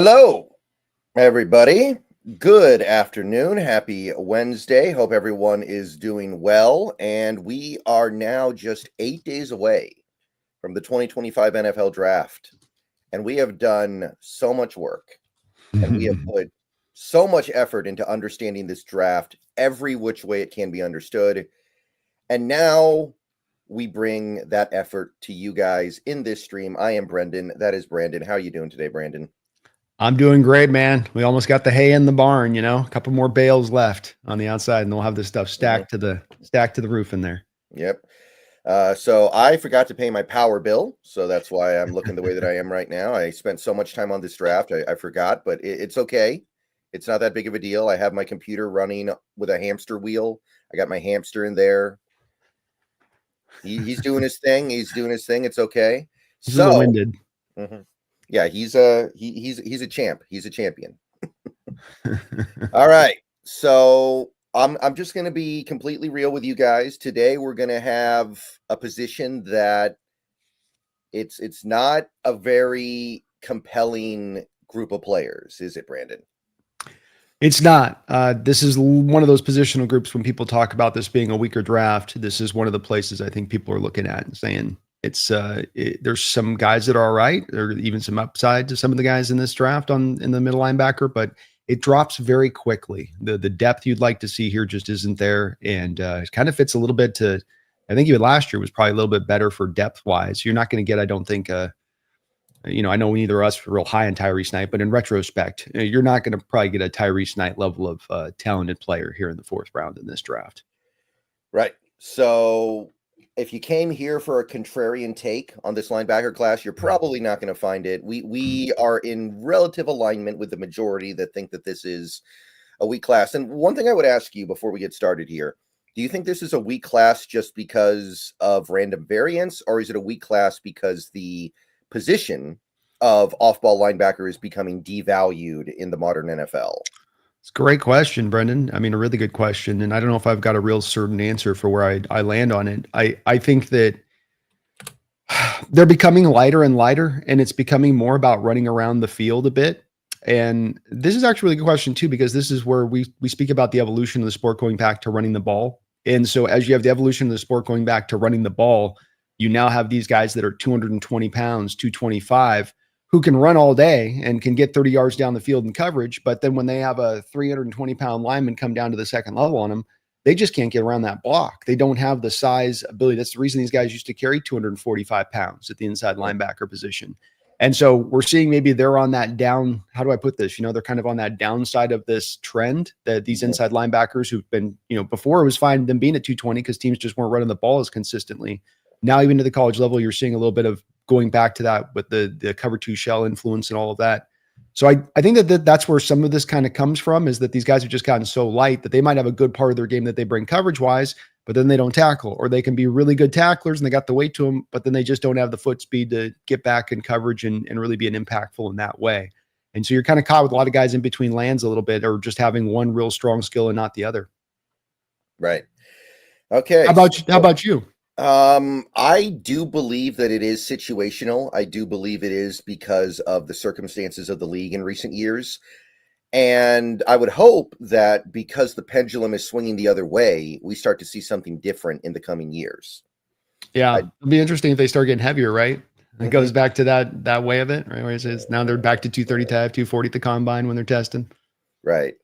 Hello, everybody. Good afternoon. Happy Wednesday. Hope everyone is doing well. And we are now just 8 days away from the 2025 NFL Draft. And we have done so much work and we have put so much effort into understanding this draft every which way it can be understood. And now we bring that effort to you guys in this stream. I am Brendan. That is Brandon. How are you doing today, Brandon? I'm doing great, man. We almost got the hay in the barn, a couple more bales left on the outside, and they'll have this stuff stacked to the roof in there. Yep. So I forgot to pay my power bill, so that's why I'm looking the way that I am right now. I spent so much time on this draft, I forgot, but it's okay. It's not that big of a deal. I have my computer running with a hamster wheel. I got my hamster in there. He's doing his thing. He's doing his thing. It's okay. He's a little winded. Yeah, he's a champ. He's a champion. All right. So I'm just going to be completely real with you guys. Today we're going to have a position that it's not a very compelling group of players, is it, Brandon? It's not. This is one of those positional groups when people talk about this being a weaker draft. This is one of the places I think people are looking at and saying it's there's some guys that are all right. There are even some upside to some of the guys in this draft in the middle linebacker, but it drops very quickly. The depth you'd like to see here just isn't there, and it kind of fits a little bit to. I think even last year was probably a little bit better for depth wise. You're not going to get, I don't think, I know neither of us are real high on Tyrese Knight, but in retrospect, you're not going to probably get a Tyrese Knight level of talented player here in the fourth round in this draft. Right. So if you came here for a contrarian take on this linebacker class, you're probably not going to find it. We are in relative alignment with the majority that think that this is a weak class. And one thing I would ask you before we get started here, do you think this is a weak class just because of random variance, or is it a weak class because the position of off-ball linebacker is becoming devalued in the modern NFL? It's a great question, Brendan. I mean, a really good question. And I don't know if I've got a real certain answer for where I land on it. I think that they're becoming lighter and lighter, and it's becoming more about running around the field a bit. And this is actually a good question too, because this is where we speak about the evolution of the sport going back to running the ball. And so as you have the evolution of the sport going back to running the ball, you now have these guys that are 220 pounds, 225, who can run all day and can get 30 yards down the field in coverage. But then when they have a 320-pound lineman come down to the second level on them, they just can't get around that block. They don't have the size ability. That's the reason these guys used to carry 245 pounds at the inside linebacker position. And so we're seeing maybe they're on that down. How do I put this? They're kind of on that downside of this trend that these inside linebackers who've been, before it was fine them being at 220 because teams just weren't running the ball as consistently. Now, even to the college level, you're seeing a little bit of going back to that with the cover two shell influence and all of that. So I think that's where some of this kind of comes from, is that these guys have just gotten so light that they might have a good part of their game that they bring coverage wise, but then they don't tackle, or they can be really good tacklers and they got the weight to them, but then they just don't have the foot speed to get back in coverage and really be an impactful in that way. And so you're kind of caught with a lot of guys in between lands a little bit, or just having one real strong skill and not the other. Right. Okay. How about you? I do believe that it is situational. I do believe it is because of the circumstances of the league in recent years. And I would hope that because the pendulum is swinging the other way, we start to see something different in the coming years. Yeah. It'll be interesting if they start getting heavier, right? It goes back to that way of it, right? Where it says now they're back to 235, 240 at the combine when they're testing. Right.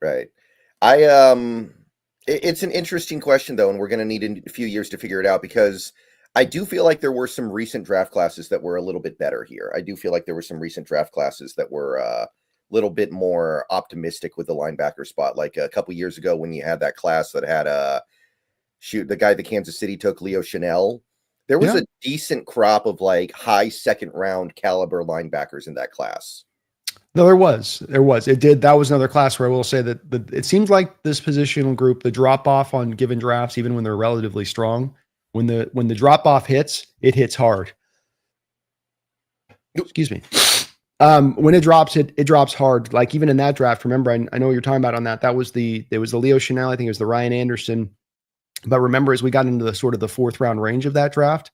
It's an interesting question, though, and we're going to need a few years to figure it out, because I do feel like there were some recent draft classes that were a little bit better here. I do feel like there were some recent draft classes that were a little bit more optimistic with the linebacker spot. Like a couple years ago when you had that class that had the guy that Kansas City took, Leo Chanel. There was a decent crop of like high second round caliber linebackers in that class. No, there was. It did. That was another class where I will say that it seems like this positional group, the drop off on given drafts, even when they're relatively strong, when the drop off hits, it hits hard. Excuse me. When it drops, it drops hard. Like even in that draft, remember, I know what you're talking about on that. There was the Leo Chanel. I think it was the Ryan Anderson. But remember, as we got into the sort of the fourth round range of that draft,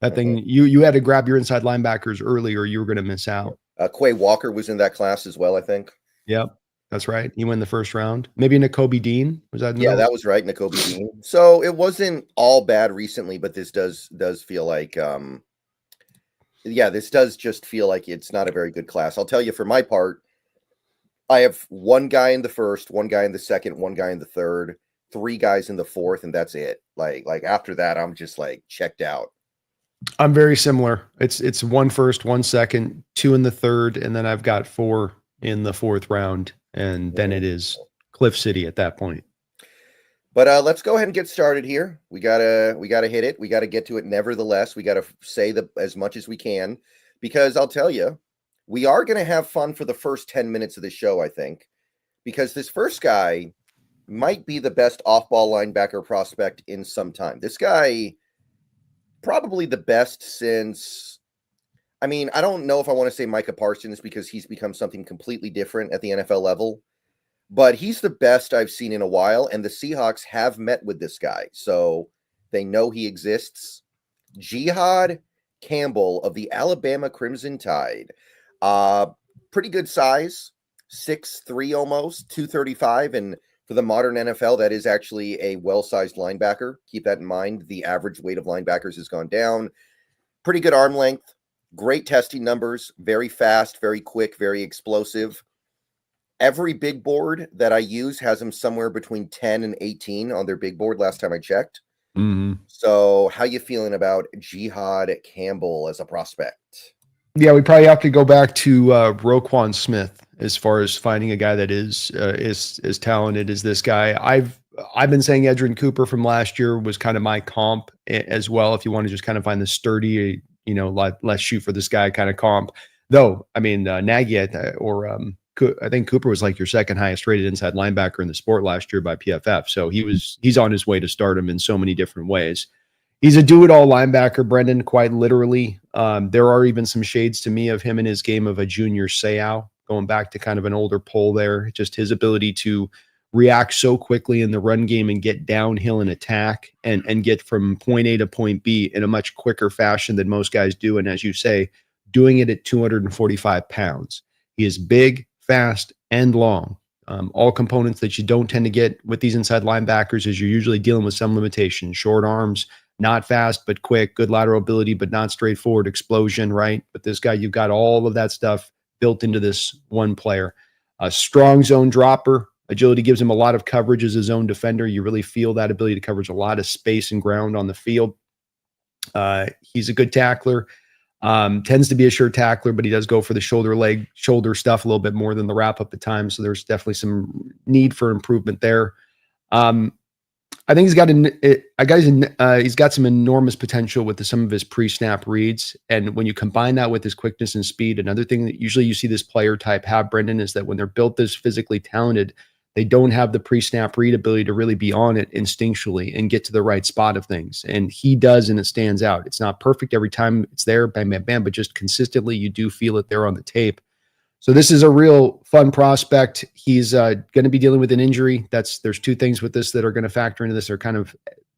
that thing, you had to grab your inside linebackers early or you were going to miss out. Quay Walker was in that class as well, I think. Yep, that's right. He won the first round. Maybe Nakobe Dean, was that in the Yeah, middle? that was right, Nakobe Dean. So it wasn't all bad recently, but this does feel like yeah, this does just feel like it's not a very good class. I'll tell you for my part, I have one guy in the first, one guy in the second, one guy in the third, three guys in the fourth, and that's it. Like after that, I'm just like checked out. I'm very similar. It's one first, one second, two in the third, and then I've got four in the fourth round, and then it is Cliff City at that point. But let's go ahead and get started here. We gotta hit it. We gotta get to it. Nevertheless, we gotta say as much as we can, because I'll tell you, we are gonna have fun for the first 10 minutes of the show. I think because this first guy might be the best off-ball linebacker prospect in some time. This guy probably the best since. I mean, I don't know if I want to say Micah Parsons because he's become something completely different at the NFL level. But he's the best I've seen in a while, and the Seahawks have met with this guy, so they know he exists. Jihad Campbell of the Alabama Crimson Tide. Pretty good size, 6'3" almost, 235, and for the modern NFL, that is actually a well-sized linebacker. Keep that in mind. The average weight of linebackers has gone down. Pretty good arm length, great testing numbers, very fast, very quick, very explosive. Every big board that I use has them somewhere between 10 and 18 on their big board last time I checked. Mm-hmm. So how you feeling about Jihad Campbell as a prospect? Yeah, we probably have to go back to Roquan Smith as far as finding a guy that is as talented as this guy. I've been saying Edgerrin Cooper from last year was kind of my comp as well. If you want to just kind of find the sturdy, let's shoot for this guy kind of comp. Though, I mean, Nagy I think Cooper was like your second highest rated inside linebacker in the sport last year by PFF. So he's on his way to stardom in so many different ways. He's a do-it-all linebacker, Brendan, quite literally. There are even some shades to me of him in his game of a junior Seau, going back to kind of an older pull there. Just his ability to react so quickly in the run game and get downhill and attack and get from point A to point B in a much quicker fashion than most guys do. And as you say, doing it at 245 pounds. He is big, fast, and long. All components that you don't tend to get with these inside linebackers is you're usually dealing with some limitations. Short arms, not fast, but quick, good lateral ability, but not straightforward explosion, right? But this guy, you've got all of that stuff built into this one player. A strong zone dropper. Agility gives him a lot of coverage as a zone defender. You really feel that ability to cover a lot of space and ground on the field. He's a good tackler. Tends to be a sure tackler, but he does go for the shoulder stuff a little bit more than the wrap up at times. So there's definitely some need for improvement there. I think he's got some enormous potential with some of his pre-snap reads. And when you combine that with his quickness and speed, another thing that usually you see this player type have, Brendan, is that when they're built this physically talented, they don't have the pre-snap read ability to really be on it instinctually and get to the right spot of things. And he does, and it stands out. It's not perfect every time it's there, bam, bam, bam, but just consistently you do feel it there on the tape. So this is a real fun prospect. He's going to be dealing with an injury. There's two things with this that are going to factor into this. They're kind of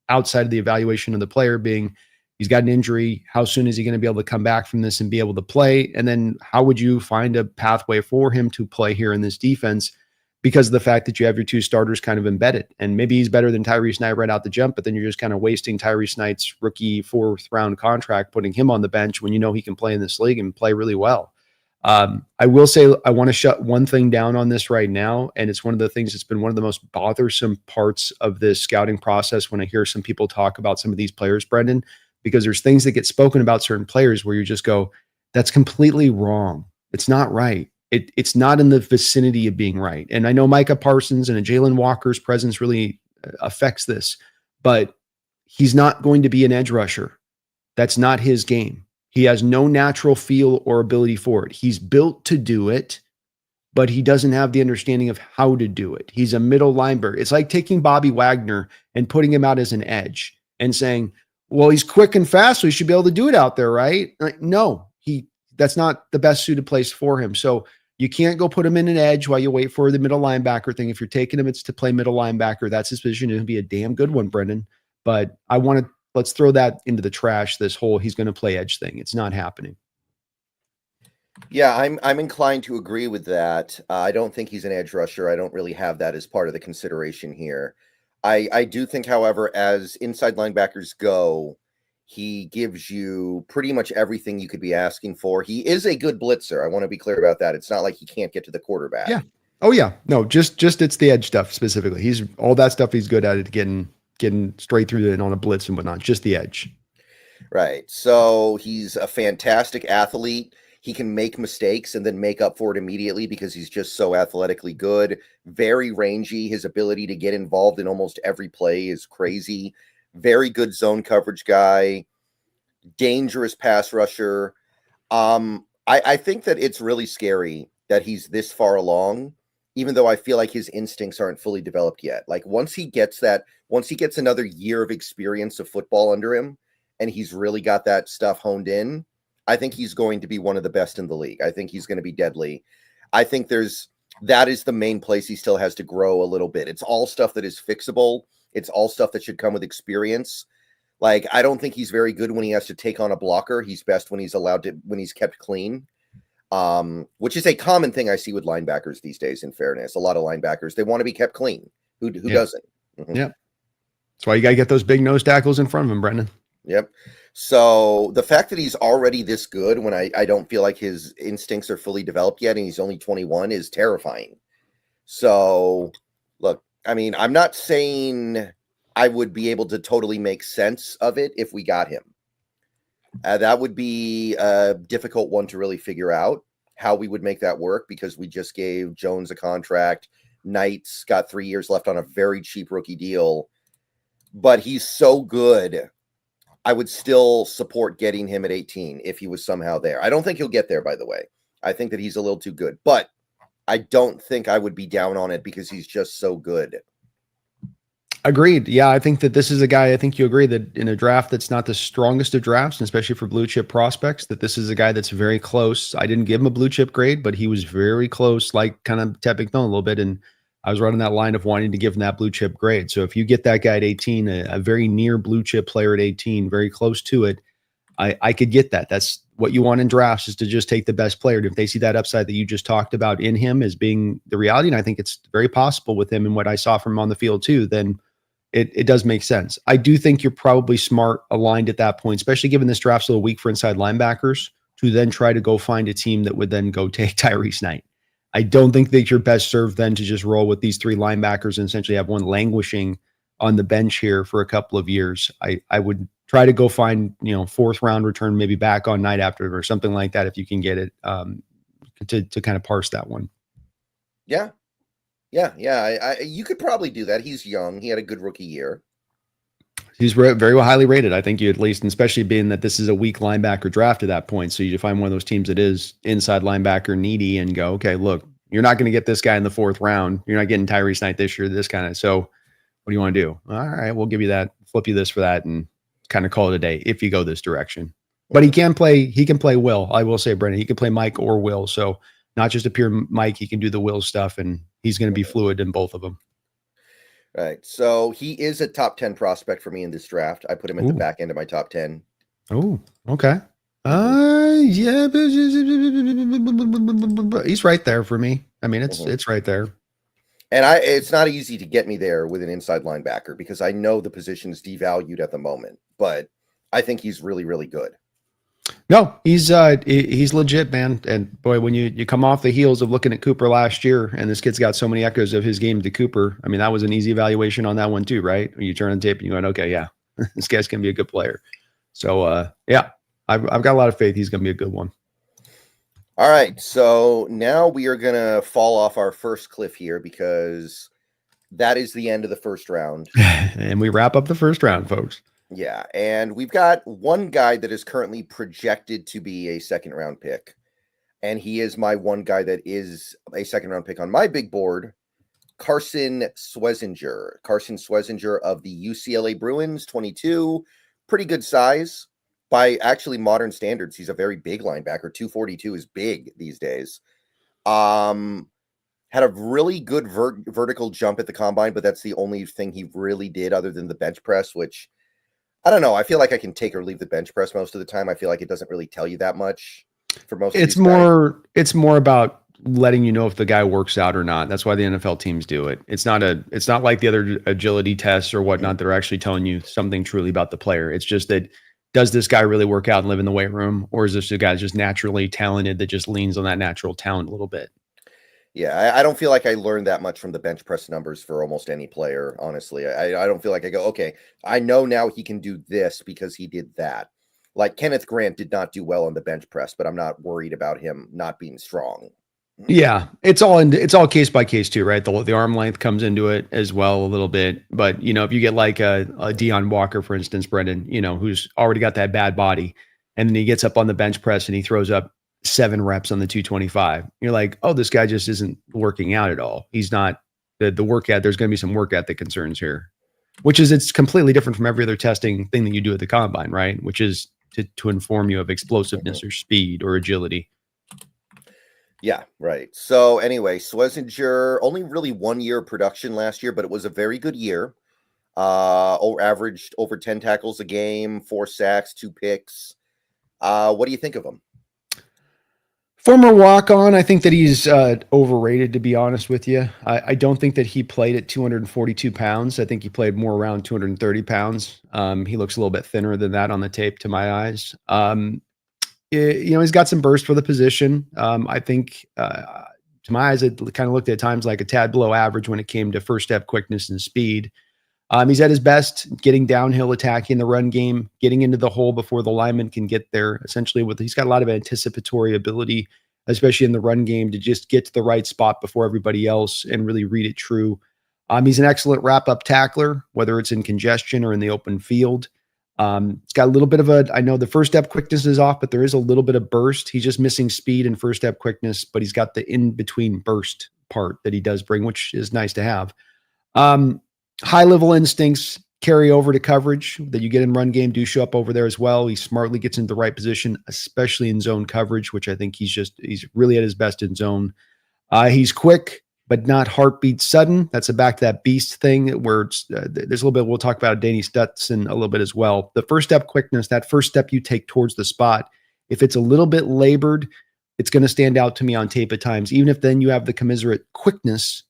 outside of the evaluation of the player, being he's got an injury. How soon is he going to be able to come back from this and be able to play? And then how would you find a pathway for him to play here in this defense? Because of the fact that you have your two starters kind of embedded. And maybe he's better than Tyrese Knight right out the jump, but then you're just kind of wasting Tyrese Knight's rookie 4th round contract, putting him on the bench when you know he can play in this league and play really well. I will say I want to shut one thing down on this right now, and it's one of the things that's been one of the most bothersome parts of this scouting process when I hear some people talk about some of these players, Brendan, because there's things that get spoken about certain players where you just go, that's completely wrong. It's not right. It's not in the vicinity of being right. And I know Micah Parsons and a Jalen Walker's presence really affects this, but he's not going to be an edge rusher. That's not his game. He has no natural feel or ability for it. He's built to do it, but he doesn't have the understanding of how to do it. He's a middle linebacker. It's like taking Bobby Wagner and putting him out as an edge and saying, well, he's quick and fast, so he should be able to do it out there, right? Like, no, that's not the best suited place for him. So you can't go put him in an edge while you wait for the middle linebacker thing. If you're taking him, it's to play middle linebacker. That's his position. It'll be a damn good one, Brendan. But let's throw that into the trash, this whole he's going to play edge thing. It's not happening. Yeah, I'm inclined to agree with that. I don't think he's an edge rusher. I don't really have that as part of the consideration here. I do think, however, as inside linebackers go, he gives you pretty much everything you could be asking for. He is a good blitzer. I want to be clear about that. It's not like he can't get to the quarterback. Yeah. Oh yeah. No, just it's the edge stuff specifically. He's all that stuff he's good at it getting straight through it on a blitz and whatnot. Just the edge. Right. So he's a fantastic athlete. He can make mistakes and then make up for it immediately because he's just so athletically good. Very rangy. His ability to get involved in almost every play is crazy. Very good zone coverage guy. Dangerous pass rusher. I think that it's really scary that he's this far along, even though I feel like his instincts aren't fully developed yet. Like once he gets another year of experience of football under him, and he's really got that stuff honed in, I think he's going to be one of the best in the league. I think he's going to be deadly. I think that is the main place he still has to grow a little bit. It's all stuff that is fixable. It's all stuff that should come with experience. Like, I don't think he's very good when he has to take on a blocker. He's best when he's kept clean. Which is a common thing I see with linebackers these days, in fairness. A lot of linebackers, they want to be kept clean. Who Yeah. doesn't? Mm-hmm. Yeah. That's why you got to get those big nose tackles in front of him, Brendan. Yep. So the fact that he's already this good when I don't feel like his instincts are fully developed yet and he's only 21 is terrifying. So, look, I mean, I'm not saying I would be able to totally make sense of it if we got him. That would be a difficult one to really figure out how we would make that work because we just gave Jones a contract. Knight's got 3 years left on a very cheap rookie deal, but he's so good. I would still support getting him at 18 if he was somehow there. I don't think he'll get there, by the way. I think that he's a little too good, but I don't think I would be down on it because he's just so good. Agreed. Yeah, I think that this is a guy, I think you agree that in a draft that's not the strongest of drafts, and especially for blue chip prospects, that this is a guy that's very close. I didn't give him a blue chip grade, but he was very close, like kind of tapping down a little bit. And I was running that line of wanting to give him that blue chip grade. So if you get that guy at 18, a very near blue chip player at 18, very close to it, I could get that. That's what you want in drafts, is to just take the best player. If they see that upside that you just talked about in him as being the reality, and I think it's very possible with him and what I saw from him on the field too, then it does make sense. I do think you're probably smart aligned at that point, especially given this draft's a little weak for inside linebackers, to then try to go find a team that would then go take Tyrese Knight. I don't think that you're best served then to just roll with these three linebackers and essentially have one languishing on the bench here for a couple of years. I would try to go find, fourth round return, maybe back on Knight after or something like that if you can get it, to kind of parse that one. Yeah. Yeah. You could probably do that. He's young. He had a good rookie year. He's very highly rated. I think you at least, and especially being that this is a weak linebacker draft at that point. So you find one of those teams that is inside linebacker needy and go, okay, look, you're not going to get this guy in the fourth round. You're not getting Tyrese Knight this year, this kind of. So what do you want to do? All right, we'll give you that, flip you this for that, and kind of call it a day if you go this direction. But he can play Will. I will say, Brendan, he can play Mike or Will. So not just a pure Mike, he can do the Will stuff, and he's going to be fluid in both of them. Right. So he is a top 10 prospect for me in this draft. I put him at the back end of my top 10. Oh, okay. Yeah, he's right there for me. I mean, it's right there. And it's not easy to get me there with an inside linebacker because I know the position is devalued at the moment, but I think he's really, really good. No, he's legit, man. And boy, when you come off the heels of looking at Cooper last year, and this kid's got so many echoes of his game to Cooper. I mean, that was an easy evaluation on that one too, right? You turn on tape and you go, okay, yeah, this guy's gonna be a good player. So yeah, I've got a lot of faith he's gonna be a good one. All right, so now we are gonna fall off our first cliff here because that is the end of the first round, and we wrap up the first round, folks. Yeah, and we've got one guy that is currently projected to be a second round pick. And he is my one guy that is a second round pick on my big board, Carson Schwezinger. Carson Schwezinger of the UCLA Bruins, 22. Pretty good size. By actually modern standards, he's a very big linebacker. 242 is big these days. Had a really good vertical jump at the combine, but that's the only thing he really did other than the bench press, which I don't know. I feel like I can take or leave the bench press most of the time. I feel like it doesn't really tell you that much. for most of these guys. It's more about letting you know if the guy works out or not. That's why the NFL teams do it. It's not like the other agility tests or whatnot that are actually telling you something truly about the player. It's just that, does this guy really work out and live in the weight room, or is this a guy just naturally talented that just leans on that natural talent a little bit? Yeah, I don't feel like I learned that much from the bench press numbers for almost any player, honestly. I don't feel like I go, okay, I know now he can do this because he did that. Like Kenneth Grant did not do well on the bench press, but I'm not worried about him not being strong. Yeah, it's all case by case too, right? The arm length comes into it as well a little bit, but if you get like a Deion Walker, for instance, Brendan, who's already got that bad body, and then he gets up on the bench press and he throws up 7 reps on the 225. You're like, oh, this guy just isn't working out at all. He's not the workout. There's going to be some work ethic concerns here, which is it's completely different from every other testing thing that you do at the combine, right? Which is to inform you of explosiveness or speed or agility. Yeah, right. So anyway, Schlesinger only really 1 year of production last year, but it was a very good year. Averaged over 10 tackles a game, 4 sacks, 2 picks. What do you think of him? Former walk-on, I think that he's overrated, to be honest with you. I don't think that he played at 242 pounds. I think he played more around 230 pounds. He looks a little bit thinner than that on the tape to my eyes. He's got some burst for the position. I think, to my eyes, it kind of looked at times like a tad below average when it came to first step quickness and speed. He's at his best getting downhill, attacking the run game, getting into the hole before the lineman can get there. Essentially, he's got a lot of anticipatory ability, especially in the run game, to just get to the right spot before everybody else and really read it true. He's an excellent wrap-up tackler, whether it's in congestion or in the open field. It's got a little bit of I know the first step quickness is off, but there is a little bit of burst. He's just missing speed and first step quickness, but he's got the in-between burst part that he does bring, which is nice to have. High level instincts carry over to coverage that you get in run game do show up over there as well. He smartly gets into the right position, especially in zone coverage, which I think he's really at his best in zone. He's quick, but not heartbeat sudden. That's back to that beast thing where there's a little bit, we'll talk about Danny Stutson a little bit as well. The first step quickness, that first step you take towards the spot, if it's a little bit labored, it's going to stand out to me on tape at times, even if then you have the commiserate quickness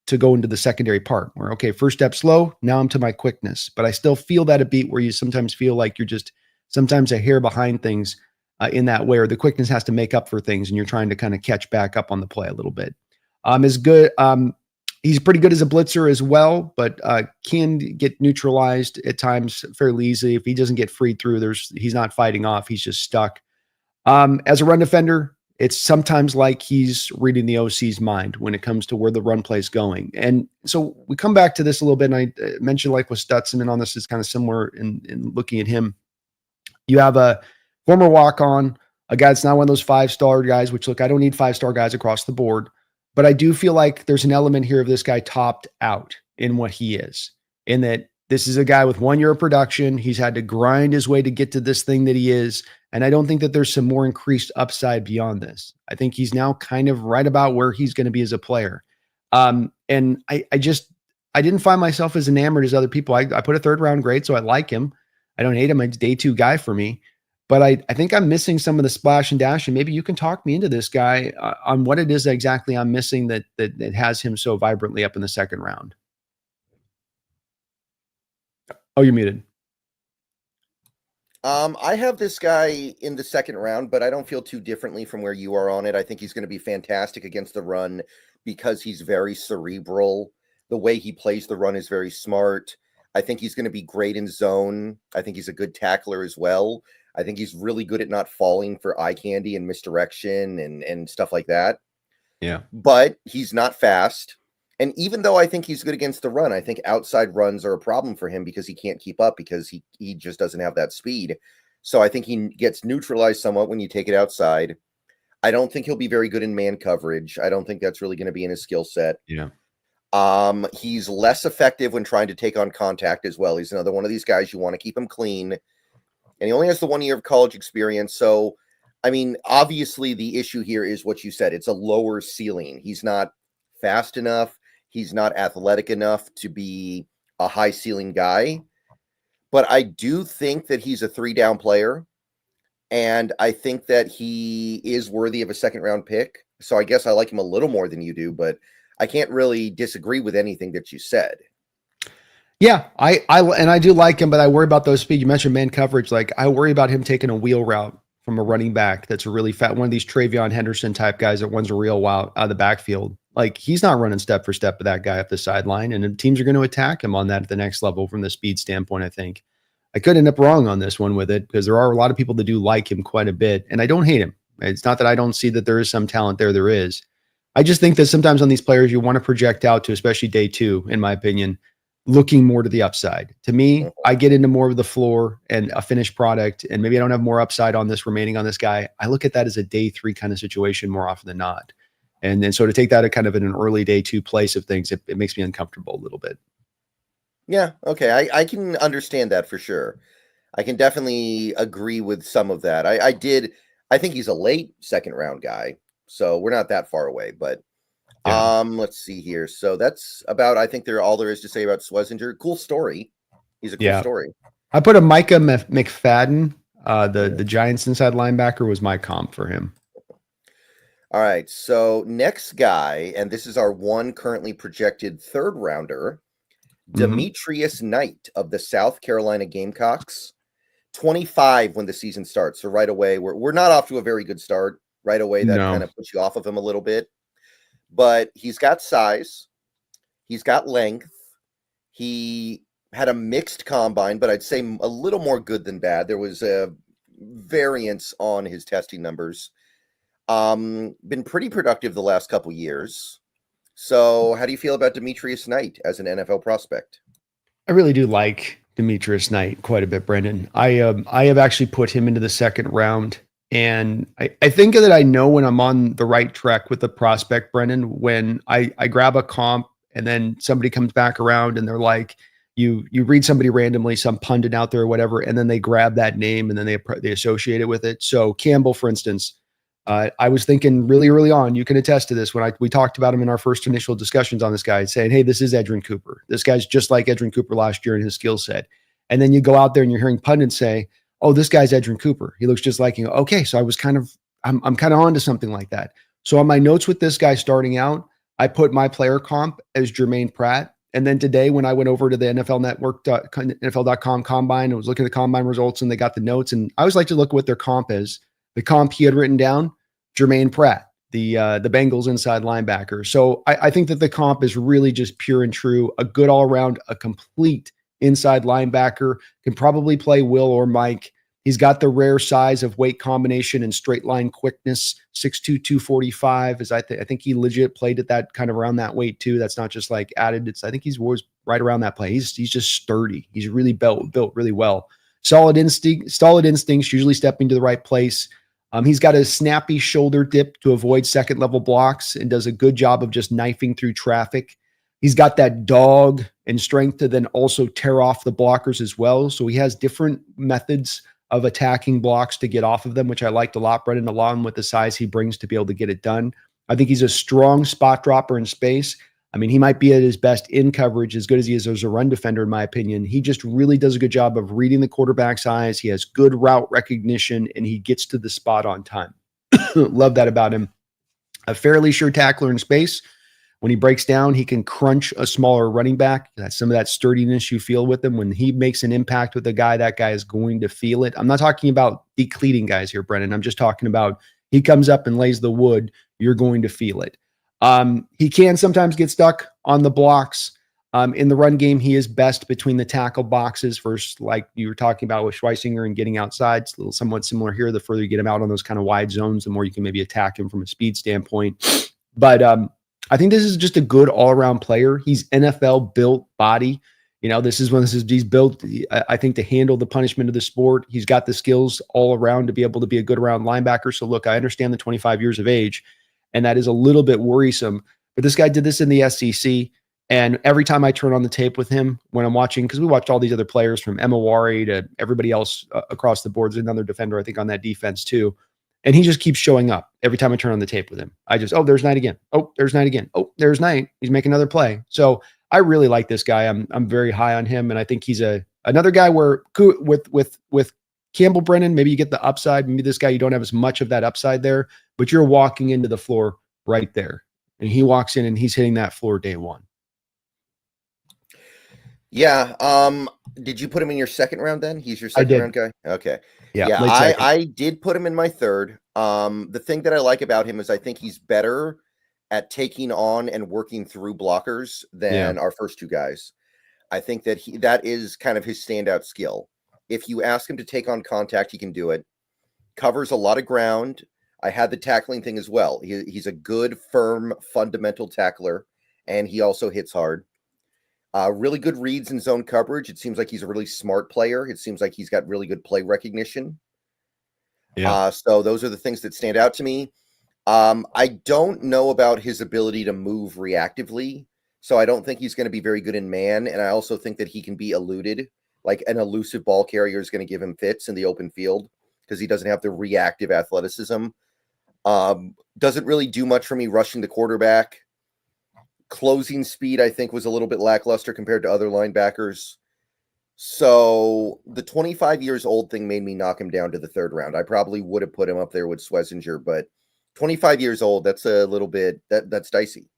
to go into the secondary part where, okay, first step slow, now I'm to my quickness, but I still feel that a beat where you sometimes feel like you're just sometimes a hair behind things in that way, or the quickness has to make up for things and you're trying to kind of catch back up on the play a little bit. Is good. He's pretty good as a blitzer as well, but can get neutralized at times fairly easily. If he doesn't get freed through, he's not fighting off. He's just stuck. As a run defender, it's sometimes like he's reading the OC's mind when it comes to where the run play is going. And so we come back to this a little bit, and I mentioned like with Stutson, and on this is kind of similar in looking at him. You have a former walk-on, a guy that's not one of those 5-star guys, which, look, I don't need 5-star guys across the board, but I do feel like there's an element here of this guy topped out in what he is, in that this is a guy with 1 year of production. He's had to grind his way to get to this thing that he is. And I don't think that there's some more increased upside beyond this. I think he's now kind of right about where he's going to be as a player. And I didn't find myself as enamored as other people. I put a 3rd round grade, so I like him. I don't hate him. It's day 2 guy for me. But I think I'm missing some of the splash and dash. And maybe you can talk me into this guy on what it is exactly I'm missing that has him so vibrantly up in the 2nd round. Oh, you're muted. I have this guy in the 2nd round, but I don't feel too differently from where you are on it. I think he's going to be fantastic against the run because he's very cerebral. The way he plays the run is very smart. I think he's going to be great in zone. I think he's a good tackler as well. I think he's really good at not falling for eye candy and misdirection and stuff like that. Yeah. But he's not fast. And even though I think he's good against the run, I think outside runs are a problem for him because he can't keep up because he just doesn't have that speed. So I think he gets neutralized somewhat when you take it outside. I don't think he'll be very good in man coverage. I don't think that's really going to be in his skill set. Yeah. He's less effective when trying to take on contact as well. He's another one of these guys you want to keep him clean. And he only has the 1 year of college experience. So, I mean, obviously the issue here is what you said. It's a lower ceiling. He's not fast enough. He's not athletic enough to be a high ceiling guy. But I do think that he's a 3-down player. And I think that he is worthy of a second round pick. So I guess I like him a little more than you do, but I can't really disagree with anything that you said. Yeah, I do like him, but I worry about those speed. You mentioned man coverage. Like I worry about him taking a wheel route from a running back that's a really fat one of these Travion Henderson type guys that runs a real wild out of the backfield. Like he's not running step for step with that guy up the sideline, and teams are going to attack him on that at the next level from the speed standpoint. I think I could end up wrong on this one with it because there are a lot of people that do like him quite a bit, and I don't hate him. It's not that I don't see that there is some talent there. There is. I just think that sometimes on these players you want to project out to, especially day two, in my opinion, looking more to the upside. To me, I get into more of the floor and a finished product, and maybe I don't have more upside on this remaining on this guy. I look at that as a day three kind of situation more often than not. And then so to take that at kind of in an early day two place of things, it makes me uncomfortable a little bit. Yeah, okay. I can understand that for sure. I can definitely agree with some of that. I think he's a late second round guy, so we're not that far away, but Yeah. let's see here. So that's about I think all there is to say about Swessinger. Cool story. He's a cool Yeah. story. I put a Micah McFadden, the Giants inside linebacker was my comp for him. All right. So next guy, and this is our one currently projected third rounder, Demetrius Knight of the South Carolina Gamecocks. 25 when the season starts. So right away, we're not off to a very good start. Right away, that kind of puts you off of him a little bit. But he's got size, he's got length. He had a mixed combine, but I'd say a little more good than bad. There was a variance on his testing numbers. Been pretty productive the last couple years. So, how do you feel about Demetrius Knight as an NFL prospect? I really do like Demetrius Knight quite a bit, Brendan. I have actually put him into the second round. And I think that I know when I'm on the right track with the prospect, Brendan, when I grab a comp and then somebody comes back around and they're like, you read somebody randomly, some pundit out there or whatever, and then they grab that name and then they associate it with it. So Campbell, for instance, I was thinking really early on, you can attest to this when we talked about him in our first initial discussions on this guy, saying, hey, this is Edrin Cooper. This guy's just like Edrin Cooper last year in his skill set. And then you go out there and you're hearing pundits say, oh, this guy's Edrin Cooper. He looks just like you. Okay, so I'm kind of on to something like that. So on my notes with this guy starting out, I put my player comp as Jermaine Pratt. And then today, when I went over to the NFL Network, NFL.com combine, and was looking at the combine results, and they got the notes, and I always like to look at what their comp is. The comp he had written down, Jermaine Pratt, the Bengals inside linebacker. So I think that the comp is really just pure and true, a good all around, a complete inside linebacker, can probably play Will or Mike. He's got the rare size of weight combination and straight line quickness, 6'2", 245. I think he legit played at that kind of around that weight too. That's not just like added. I think he's always right around that play. He's just sturdy. He's really built really well. Solid instincts, usually stepping to the right place. He's got a snappy shoulder dip to avoid second level blocks and does a good job of just knifing through traffic. He's got that dog and strength to then also tear off the blockers as well. So he has different methods of attacking blocks to get off of them, which I liked a lot, Brendan, along with the size he brings to be able to get it done. I think he's a strong spot dropper in space. I mean, he might be at his best in coverage, as good as he is as a run defender, in my opinion. He just really does a good job of reading the quarterback's eyes. He has good route recognition, and he gets to the spot on time. Love that about him. A fairly sure tackler in space. When he breaks down, he can crunch a smaller running back. That's some of that sturdiness you feel with him. When he makes an impact with a guy, that guy is going to feel it. I'm not talking about decleating guys here, Brennan. I'm just talking about he comes up and lays the wood. You're going to feel it. He can sometimes get stuck on the blocks. In the run game, he is best between the tackle boxes versus like you were talking about with Schweisinger and getting outside. It's a little somewhat similar here. The further you get him out on those kind of wide zones, the more you can maybe attack him from a speed standpoint. But I think this is just a good all-around player. He's NFL built body. You know, he's built, I think, to handle the punishment of the sport. He's got the skills all around to be able to be a good around linebacker. So look, I understand the 25 years of age, and that is a little bit worrisome. But this guy did this in the SEC. And every time I turn on the tape with him when I'm watching, because we watched all these other players from Emawari to everybody else across the board. There's another defender, I think, on that defense too. And he just keeps showing up every time I turn on the tape with him. There's Knight again. Oh, there's Knight again. Oh, there's Knight. He's making another play. So I really like this guy. I'm very high on him. And I think he's another guy where with Campbell Brennan, maybe you get the upside. Maybe this guy, you don't have as much of that upside there, but you're walking into the floor right there. And he walks in and he's hitting that floor day one. Yeah. Did you put him in your second round then? He's your I second did. round guy? Okay. Yeah, Yeah, late second. I did put him in my third. The thing that I like about him is I think he's better at taking on and working through blockers than our first two guys. I think that that is kind of his standout skill. If you ask him to take on contact, he can do it. Covers a lot of ground. I had the tackling thing as well. He's a good, firm, fundamental tackler, and he also hits hard. Really good reads in zone coverage. It seems like he's a really smart player. It seems like he's got really good play recognition. Yeah. So those are the things that stand out to me. I don't know about his ability to move reactively. So I don't think he's going to be very good in man. And I also think that he can be eluded. Like an elusive ball carrier is going to give him fits in the open field because he doesn't have the reactive athleticism. Doesn't really do much for me rushing the quarterback. Closing speed, I think, was a little bit lackluster compared to other linebackers. So the 25 years old thing made me knock him down to the third round. I probably would have put him up there with Schlesinger, but 25 years old, that's a little bit, that's dicey.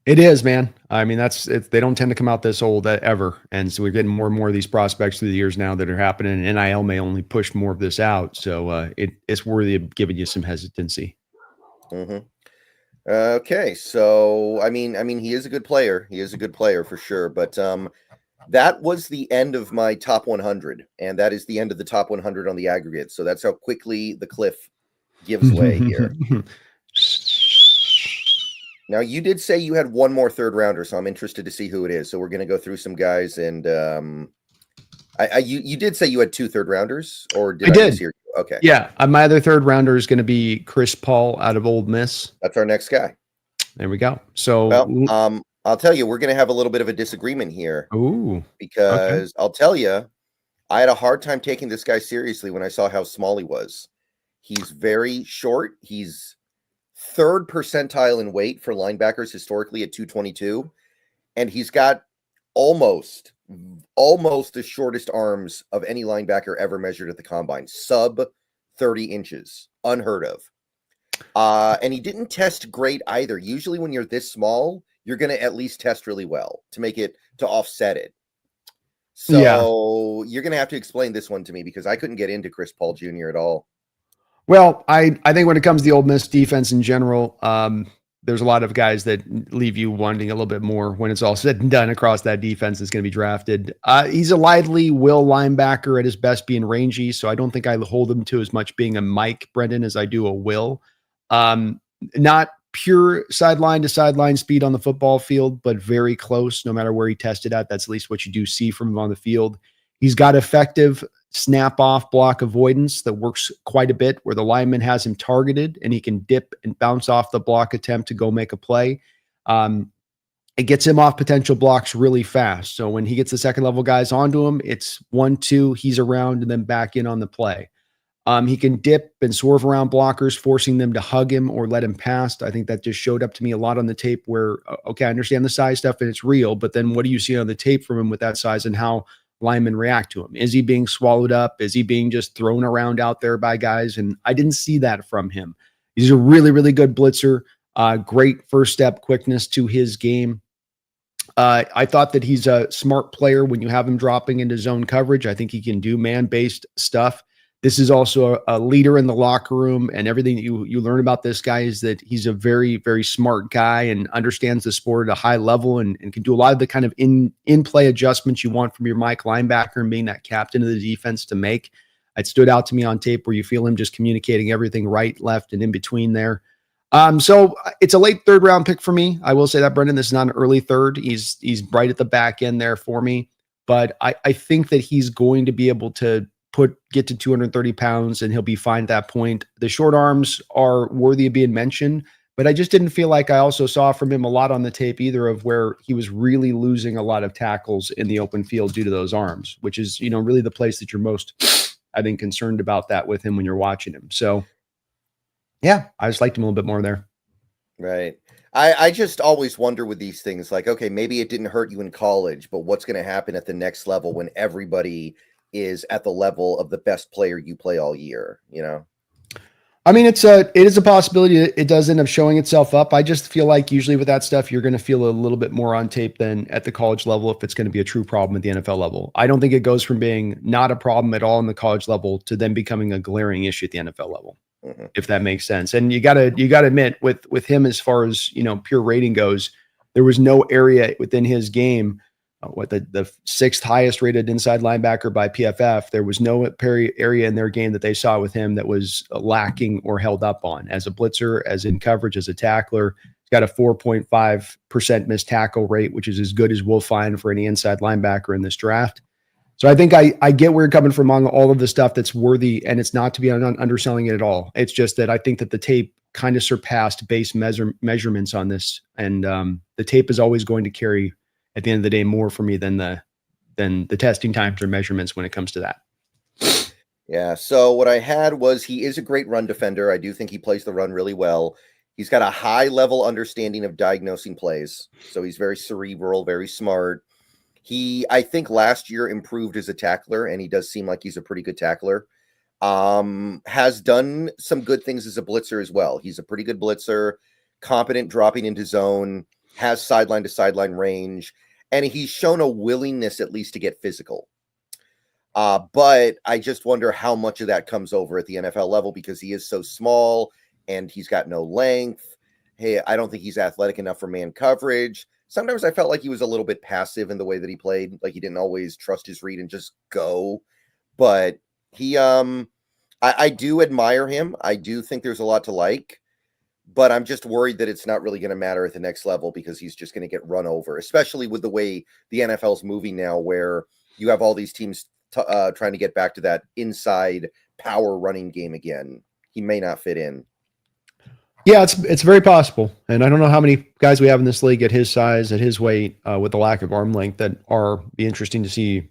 It is, man. I mean, they don't tend to come out this old ever. And so we're getting more and more of these prospects through the years now that are happening. And NIL may only push more of this out. So it's worthy of giving you some hesitancy. Mm-hmm. Okay, so I mean, he is a good player. He is a good player for sure. But that was the end of my top 100, and that is the end of the top 100 on the aggregate. So that's how quickly the cliff gives way here. Now, you did say you had one more third rounder, so I'm interested to see who it is. So we're going to go through some guys, and you did say you had two third rounders, or did I did. mishear you? Okay. Yeah, my other third rounder is going to be Chris Paul out of Ole Miss. That's our next guy. There we go. So, well, I'll tell you, we're going to have a little bit of a disagreement here. Ooh, because I'll tell you, I had a hard time taking this guy seriously when I saw how small he was. He's very short. He's third percentile in weight for linebackers historically at 222, and he's got almost the shortest arms of any linebacker ever measured at the combine, sub 30 inches, unheard of. And he didn't test great either. Usually when you're this small, you're going to at least test really well to offset it. So you're going to have to explain this one to me because I couldn't get into Chris Paul Jr. at all. Well, I think when it comes to the Ole Miss defense in general, there's a lot of guys that leave you wanting a little bit more when it's all said and done across that defense that's going to be drafted. He's a lively will linebacker at his best, being rangy. So I don't think I hold him to as much being a Mike Brendan as I do a Will. Not pure sideline to sideline speed on the football field, but very close no matter where he tested at. That's at least what you do see from him on the field. He's got effective snap off block avoidance that works quite a bit where the lineman has him targeted and he can dip and bounce off the block attempt to go make a play. It gets him off potential blocks really fast. So when he gets the second level guys onto him, it's 1-2, he's around and then back in on the play. He can dip and swerve around blockers, forcing them to hug him or let him pass. I think that just showed up to me a lot on the tape where, okay, I understand the size stuff and it's real, but then what do you see on the tape from him with that size and how linemen react to him? Is he being swallowed up? Is he being just thrown around out there by guys? And I didn't see that from him. He's a really, really good blitzer. Great first step quickness to his game. I thought that he's a smart player when you have him dropping into zone coverage. I think he can do man-based stuff. This is also a leader in the locker room, and everything that you learn about this guy is that he's a very, very smart guy and understands the sport at a high level and can do a lot of the kind of in-play adjustments you want from your Mike linebacker and being that captain of the defense to make. It stood out to me on tape where you feel him just communicating everything right, left, and in between there. So it's a late third round pick for me. I will say that, Brendan. This is not an early third. He's right at the back end there for me. But I think that he's going to be able to get to 230 pounds and he'll be fine at that point. The short arms are worthy of being mentioned, but I just didn't feel like I also saw from him a lot on the tape either of where he was really losing a lot of tackles in the open field due to those arms, which is, really the place that you're most, I think, concerned about that with him when you're watching him. So yeah, I just liked him a little bit more there. Right. I just always wonder with these things, like, okay, maybe it didn't hurt you in college, but what's going to happen at the next level when everybody is at the level of the best player you play all year, you know? I mean, it is a possibility that it does end up showing itself up. I just feel like usually with that stuff, you're going to feel a little bit more on tape than at the college level if it's going to be a true problem at the NFL level. I don't think it goes from being not a problem at all in the college level to then becoming a glaring issue at the NFL level, if that makes sense. And you gotta admit with him, as far as, you know, pure rating goes, there was no area within his game. The sixth highest rated inside linebacker by PFF. There was no area in their game that they saw with him that was lacking or held up on as a blitzer, as in coverage, as a tackler. He's got a 4.5% missed tackle rate, which is as good as we'll find for any inside linebacker in this draft. So I think I get where you're coming from on all of the stuff that's worthy, and it's not to be underselling it at all. It's just that I think that the tape kind of surpassed base measurements on this, and the tape is always going to carry, at the end of the day, more for me than the testing times or measurements when it comes to that. Yeah. So what I had was he is a great run defender. I do think he plays the run really well. He's got a high level understanding of diagnosing plays. So he's very cerebral, very smart. He, I think last year improved as a tackler, and he does seem like he's a pretty good tackler. Has done some good things as a blitzer as well. He's a pretty good blitzer, competent dropping into zone, has sideline to sideline range, and he's shown a willingness at least to get physical. But I just wonder how much of that comes over at the NFL level because he is so small and he's got no length. Hey, I don't think he's athletic enough for man coverage. Sometimes I felt like he was a little bit passive in the way that he played, like he didn't always trust his read and just go. But he, I do admire him. I do think there's a lot to like, but I'm just worried that it's not really going to matter at the next level because he's just going to get run over, especially with the way the NFL's moving now, where you have all these teams trying to get back to that inside power running game again. He may not fit in. Yeah, it's very possible. And I don't know how many guys we have in this league at his size, at his weight, with the lack of arm length that be interesting to see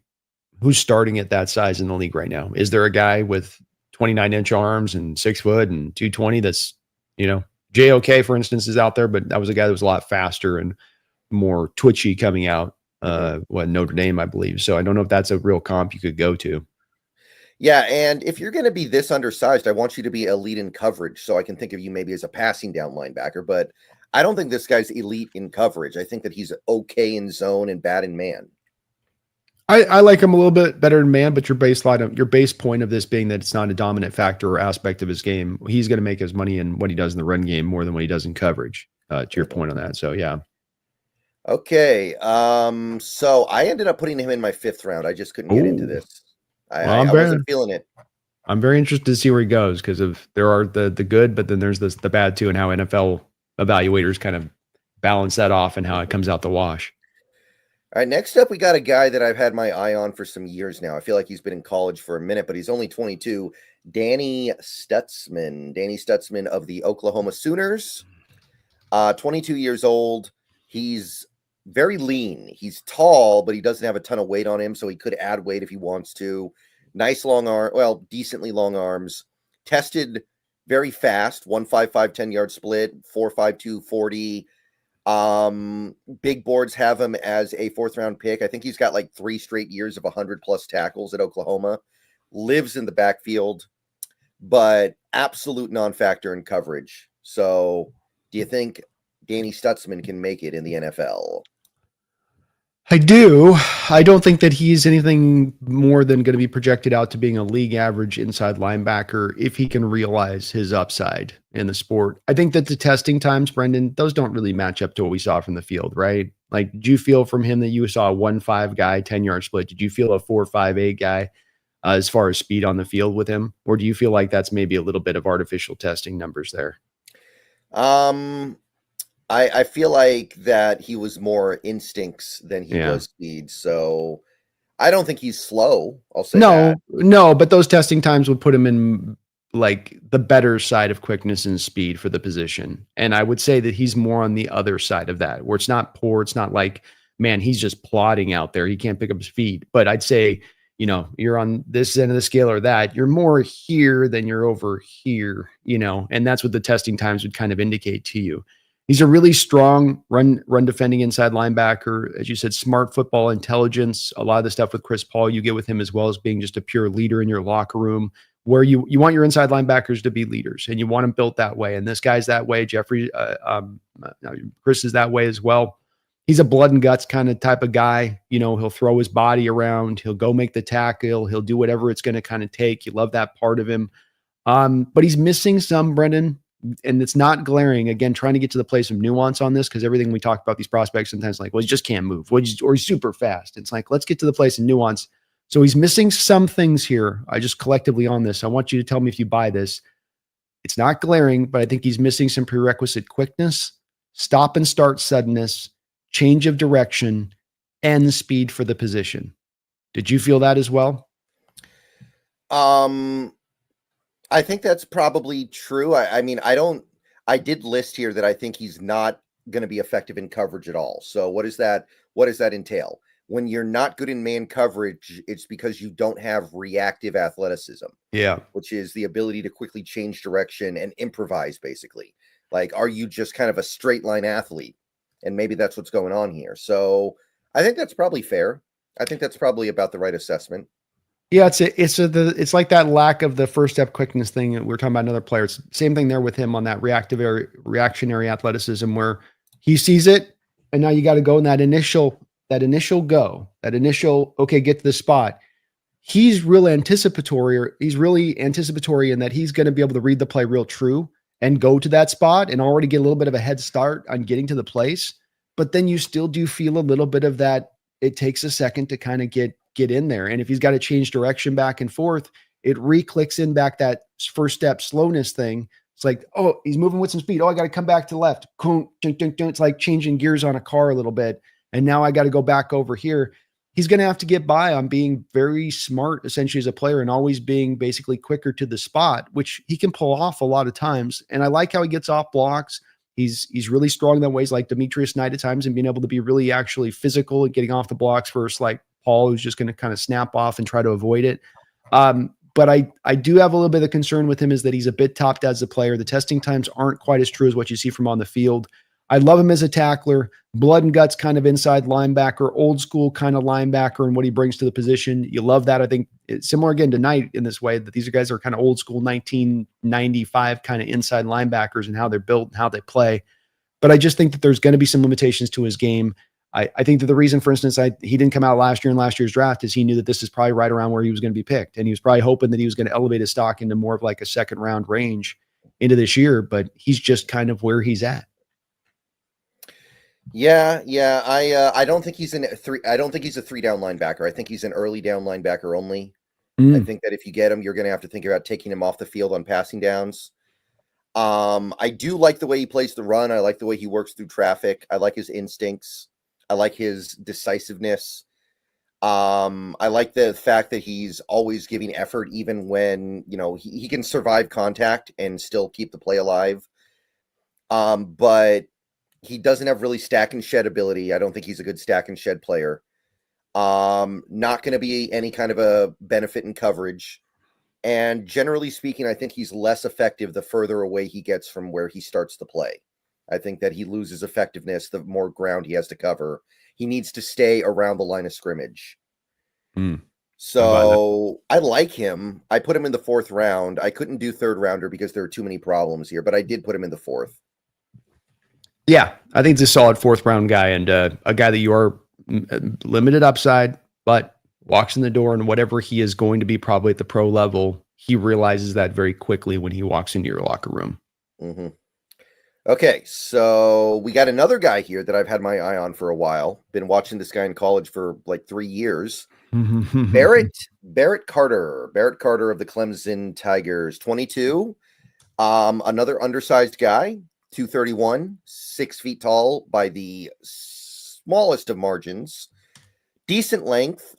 who's starting at that size in the league right now. Is there a guy with 29-inch arms and 6 foot and 220 that's, you know, JOK, for instance, is out there, but that was a guy that was a lot faster and more twitchy coming out, Notre Dame, I believe. So I don't know if that's a real comp you could go to. Yeah, and if you're going to be this undersized, I want you to be elite in coverage, so I can think of you maybe as a passing down linebacker, but I don't think this guy's elite in coverage. I think that he's okay in zone and bad in man. I like him a little bit better in man, but your base point of this being that it's not a dominant factor or aspect of his game, he's going to make his money in what he does in the run game more than what he does in coverage, to your point on that. So, yeah. Okay, so I ended up putting him in my 5th round. I just couldn't get into this. I wasn't feeling it. I'm very interested to see where he goes because there are the good, but then there's the bad too, and how NFL evaluators kind of balance that off and how it comes out the wash. All right, next up, we got a guy that I've had my eye on for some years now. I feel like he's been in college for a minute, but he's only 22. Danny Stutzman. Danny Stutzman of the Oklahoma Sooners. 22 years old. He's very lean. He's tall, but he doesn't have a ton of weight on him, so he could add weight if he wants to. Nice long arm, well, decently long arms. Tested very fast, 1.55 10-yard split, 4.52 40. Big boards have him as a 4th round pick. I think he's got like 3 straight years of 100+ tackles at Oklahoma. Lives in the backfield, but absolute non-factor in coverage. So, do you think Danny Stutzman can make it in the NFL? I do. I don't think that he's anything more than going to be projected out to being a league average inside linebacker if he can realize his upside in the sport. I think that the testing times, Brendan, those don't really match up to what we saw from the field, right? Like, did you feel from him that you saw a 1.5 guy, 10-yard split? Did you feel a 4.58 guy as far as speed on the field with him? Or do you feel like that's maybe a little bit of artificial testing numbers there? I feel like that he was more instincts than he was speed. So I don't think he's slow. I'll say that. No, but those testing times would put him in like the better side of quickness and speed for the position. And I would say that he's more on the other side of that, where it's not poor. It's not like, man, he's just plodding out there. He can't pick up his feet. But I'd say, you know, you're on this end of the scale or that. You're more here than you're over here, you know, and that's what the testing times would kind of indicate to you. He's a really strong run defending inside linebacker. As you said, smart football intelligence. A lot of the stuff with Chris Paul you get with him, as well as being just a pure leader in your locker room, where you want your inside linebackers to be leaders and you want them built that way. And this guy's that way. Chris is that way as well. He's a blood and guts kind of type of guy. He'll throw his body around. He'll go make the tackle. He'll do whatever it's going to kind of take. You love that part of him. But he's missing some, Brendan, and it's not glaring. Again, trying to get to the place of nuance on this, because everything we talk about these prospects sometimes like, well, he just can't move, or he's super fast. It's like, let's get to the place of nuance. So he's missing some things here. I just collectively on this, I want you to tell me if you buy this. It's not glaring, but I think he's missing some prerequisite quickness, stop and start suddenness, change of direction, and speed for the position. Did you feel that as well? I think that's probably true. I did list here that I think he's not going to be effective in coverage at all. So what does that entail? When you're not good in man coverage, it's because you don't have reactive athleticism. Yeah. Which is the ability to quickly change direction and improvise, basically. Like, are you just kind of a straight line athlete? And maybe that's what's going on here. So I think that's probably fair. I think that's probably about the right assessment. Yeah, it's like that lack of the first step quickness thing. We were talking about another player. It's same thing there with him on that reactionary athleticism, where he sees it, and now you got to go in that initial okay, get to the spot. He's really anticipatory in that he's going to be able to read the play real true and go to that spot and already get a little bit of a head start on getting to the place. But then you still do feel a little bit of that. It takes a second to kind of get in there. And if he's got to change direction back and forth, it re-clicks in back that first step slowness thing. It's like, oh, he's moving with some speed. Oh, I got to come back to the left. It's like changing gears on a car a little bit. And now I got to go back over here. He's going to have to get by on being very smart, essentially, as a player, and always being basically quicker to the spot, which he can pull off a lot of times. And I like how he gets off blocks. He's really strong in ways like Demetrius Knight at times, and being able to be really actually physical and getting off the blocks versus like Paul, who's just going to kind of snap off and try to avoid it. But I do have a little bit of concern with him, is that he's a bit topped as a player. The testing times aren't quite as true as what you see from on the field. I love him as a tackler, blood and guts kind of inside linebacker, old school kind of linebacker, and what he brings to the position. You love that. I think it's similar again to Knight in this way, that these guys are kind of old school 1995 kind of inside linebackers and how they're built and how they play. But I just think that there's going to be some limitations to his game. I think that the reason, for instance, he didn't come out last year in last year's draft is he knew that this is probably right around where he was going to be picked. And he was probably hoping that he was going to elevate his stock into more of like a second round range into this year, but he's just kind of where he's at. Yeah. I don't think he's I don't think he's a 3-down linebacker. I think he's an early down linebacker only. I think that if you get him, you're going to have to think about taking him off the field on passing downs. I do like the way he plays the run. I like the way he works through traffic. I like his instincts. I like his decisiveness. I like the fact that he's always giving effort, even when, he can survive contact and still keep the play alive. But he doesn't have really stack and shed ability. I don't think he's a good stack and shed player. Not going to be any kind of a benefit in coverage. And generally speaking, I think he's less effective the further away he gets from where he starts to play. I think that he loses effectiveness the more ground he has to cover. He needs to stay around the line of scrimmage. So I like him. I put him in the 4th round. I couldn't do 3rd rounder because there are too many problems here, but I did put him in the 4th. Yeah, I think it's a solid 4th round guy, and a guy that you are limited upside, but walks in the door, and whatever he is going to be probably at the pro level, he realizes that very quickly when he walks into your locker room. Mm-hmm. Okay, so we got another guy here that I've had my eye on for a while. Been watching this guy in college for like 3 years. Barrett Carter. Barrett Carter of the Clemson Tigers, 22. Another undersized guy, 231, 6 feet tall by the smallest of margins. Decent length.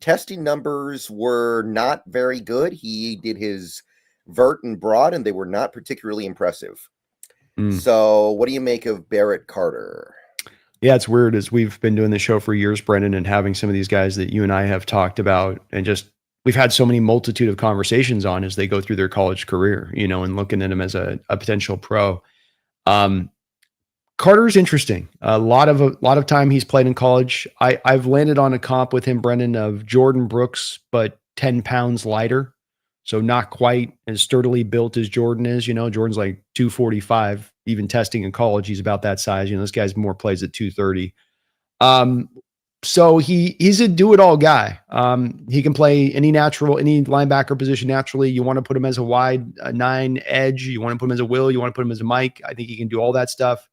Testing numbers were not very good. He did his vert and broad, and they were not particularly impressive. So what do you make of Barrett Carter? Yeah, it's weird as we've been doing the show for years, Brendan, and having some of these guys that you and I have talked about, and just we've had so many multitude of conversations on as they go through their college career, and looking at them as a potential pro. Carter's interesting. A lot of time he's played in college. I've landed on a comp with him, Brendan, of Jordan Brooks, but 10 pounds lighter. So not quite as sturdily built as Jordan is. Jordan's like 245, even testing in college. He's about that size. This guy's more plays at 230. So he's a do-it-all guy. He can play any linebacker position naturally. You want to put him as a wide 9 edge. You want to put him as a will. You want to put him as a Mike. I think he can do all that stuff.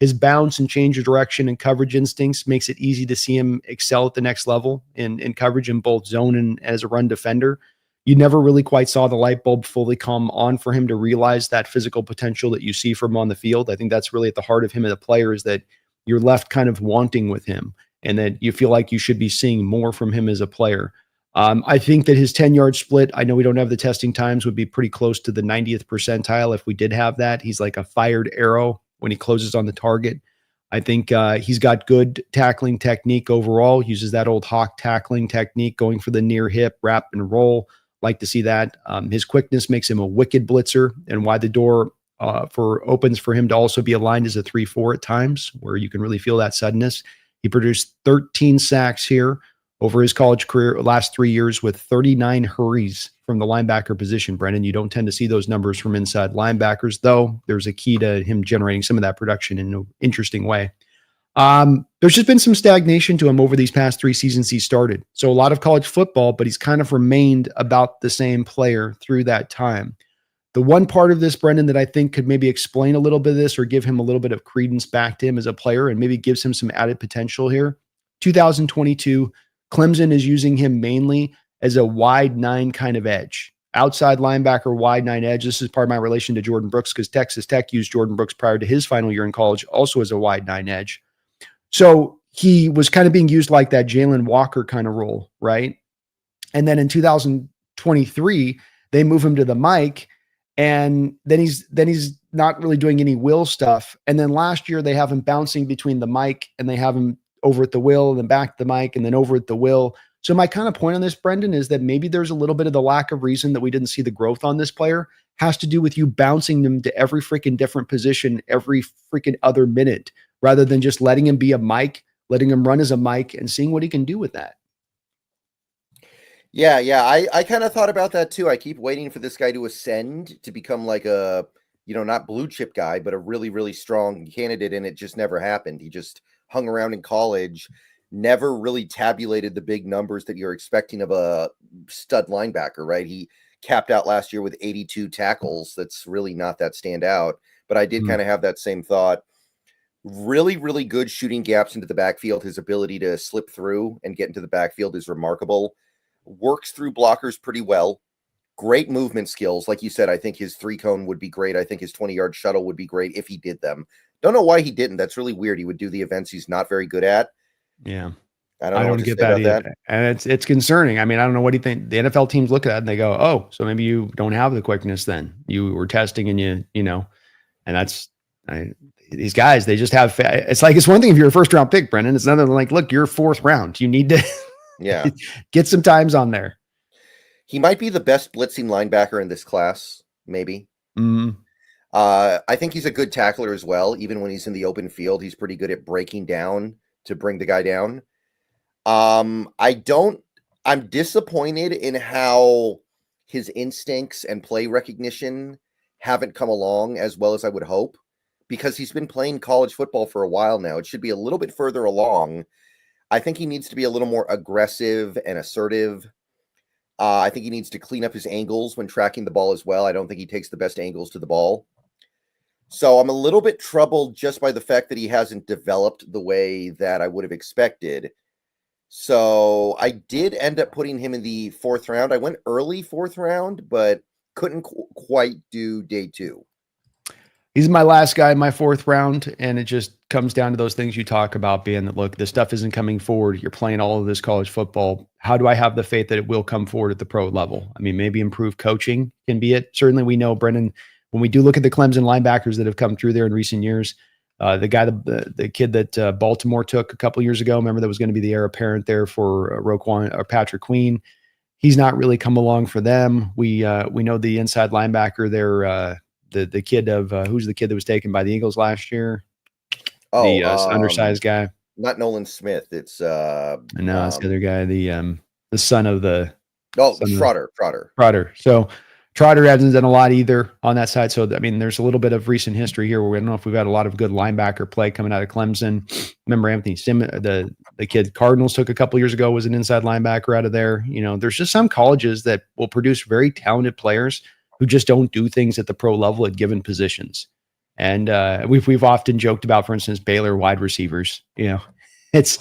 His bounce and change of direction and coverage instincts makes it easy to see him excel at the next level in coverage in both zone and as a run defender. You never really quite saw the light bulb fully come on for him to realize that physical potential that you see from him on the field. I think that's really at the heart of him as a player, is that you're left kind of wanting with him and that you feel like you should be seeing more from him as a player. I think that his 10-yard split, I know we don't have the testing times, would be pretty close to the 90th percentile if we did have that. He's like a fired arrow when he closes on the target. I think he's got good tackling technique overall, uses that old hawk tackling technique, going for the near hip, wrap and roll. Like to see that. His quickness makes him a wicked blitzer, and wide the door opens for him to also be aligned as a 3-4 at times, where you can really feel that suddenness. He produced 13 sacks here over his college career, last 3 years, with 39 hurries from the linebacker position. Brendan, you don't tend to see those numbers from inside linebackers, though there's a key to him generating some of that production in an interesting way. There's just been some stagnation to him over these past 3 seasons he started. So a lot of college football, but he's kind of remained about the same player through that time. The one part of this, Brendan, that I think could maybe explain a little bit of this or give him a little bit of credence back to him as a player and maybe gives him some added potential here. 2022, Clemson is using him mainly as a wide 9 kind of edge. Outside linebacker, wide 9 edge. This is part of my relation to Jordan Brooks because Texas Tech used Jordan Brooks prior to his final year in college also as a wide 9 edge. So he was kind of being used like that Jalen Walker kind of role, right? And then in 2023, they move him to the Mike, and then he's not really doing any will stuff. And then last year they have him bouncing between the Mike and they have him over at the will and then back to the Mike and then over at the will. So my kind of point on this, Brendan, is that maybe there's a little bit of the lack of reason that we didn't see the growth on this player has to do with you bouncing them to every freaking different position every freaking other minute, rather than just letting him be a Mike, letting him run as a Mike and seeing what he can do with that. Yeah. I kind of thought about that too. I keep waiting for this guy to ascend to become like a, not blue chip guy, but a really, really strong candidate. And it just never happened. He just hung around in college, never really tabulated the big numbers that you're expecting of a stud linebacker, right? He capped out last year with 82 tackles. That's really not that standout. But I did kind of have that same thought. Really, really good shooting gaps into the backfield. His ability to slip through and get into the backfield is remarkable. Works through blockers pretty well. Great movement skills. Like you said, I think his 3-cone would be great. I think his 20-yard shuttle would be great if he did them. Don't know why he didn't. That's really weird. He would do the events he's not very good at. Yeah. I don't get that either. That. And it's concerning. I mean, I don't know what do you think. The NFL teams look at that and they go, oh, so maybe you don't have the quickness then. You were testing and and that's these guys, they just have, it's like, it's one thing if you're a first round pick, Brendan, it's another than like, look, you're 4th round. You need to get some times on there. He might be the best blitzing linebacker in this class, maybe. I think he's a good tackler as well. Even when he's in the open field, he's pretty good at breaking down to bring the guy down. I'm disappointed in how his instincts and play recognition haven't come along as well as I would hope, because he's been playing college football for a while now. It should be a little bit further along. I think he needs to be a little more aggressive and assertive. I think he needs to clean up his angles when tracking the ball as well. I don't think he takes the best angles to the ball. So I'm a little bit troubled just by the fact that he hasn't developed the way that I would have expected. So I did end up putting him in the 4th round. I went early 4th round, but couldn't quite do day 2. He's my last guy in my 4th round, and it just comes down to those things you talk about, being that, look, this stuff isn't coming forward. You're playing all of this college football. How do I have the faith that it will come forward at the pro level? I mean, maybe improved coaching can be it. Certainly we know, Brendan, when we do look at the Clemson linebackers that have come through there in recent years, the guy, the kid that Baltimore took a couple years ago, remember that was going to be the heir apparent there for Roquan or Patrick Queen. He's not really come along for them. We know the inside linebacker there, the kid of who's the kid that was taken by the Eagles last year? Oh, undersized guy. not Nolan Smith. It's And now it's the other guy, the son of the Trotter. Trotter. So Trotter hasn't done a lot either on that side. So, I mean, there's a little bit of recent history here where we don't know if we've had a lot of good linebacker play coming out of Clemson. Remember Anthony Simmons, the kid Cardinals took a couple years ago, was an inside linebacker out of there. You know, there's just some colleges that will produce very talented players who just don't do things at the pro level at given positions. And we've often joked about, for instance, Baylor wide receivers. You know, it's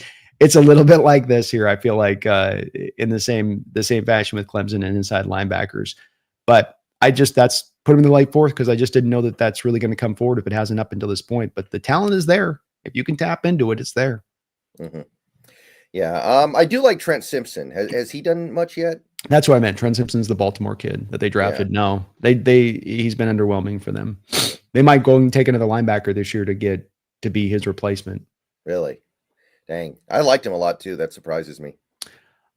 a little bit like this here. I feel like in the same fashion with Clemson and inside linebackers. But that's put him in the light fourth because I just didn't know that that's really going to come forward if it hasn't up until this point. But the talent is there. If you can tap into it, it's there. Mm-hmm. Yeah, I do like Trent Simpson. Has he done much yet? That's what I meant. Trent Simpson's the Baltimore kid that they drafted. Yeah. No, he's been underwhelming for them. They might go and take another linebacker this year to be his replacement. Really? Dang. I liked him a lot too. That surprises me.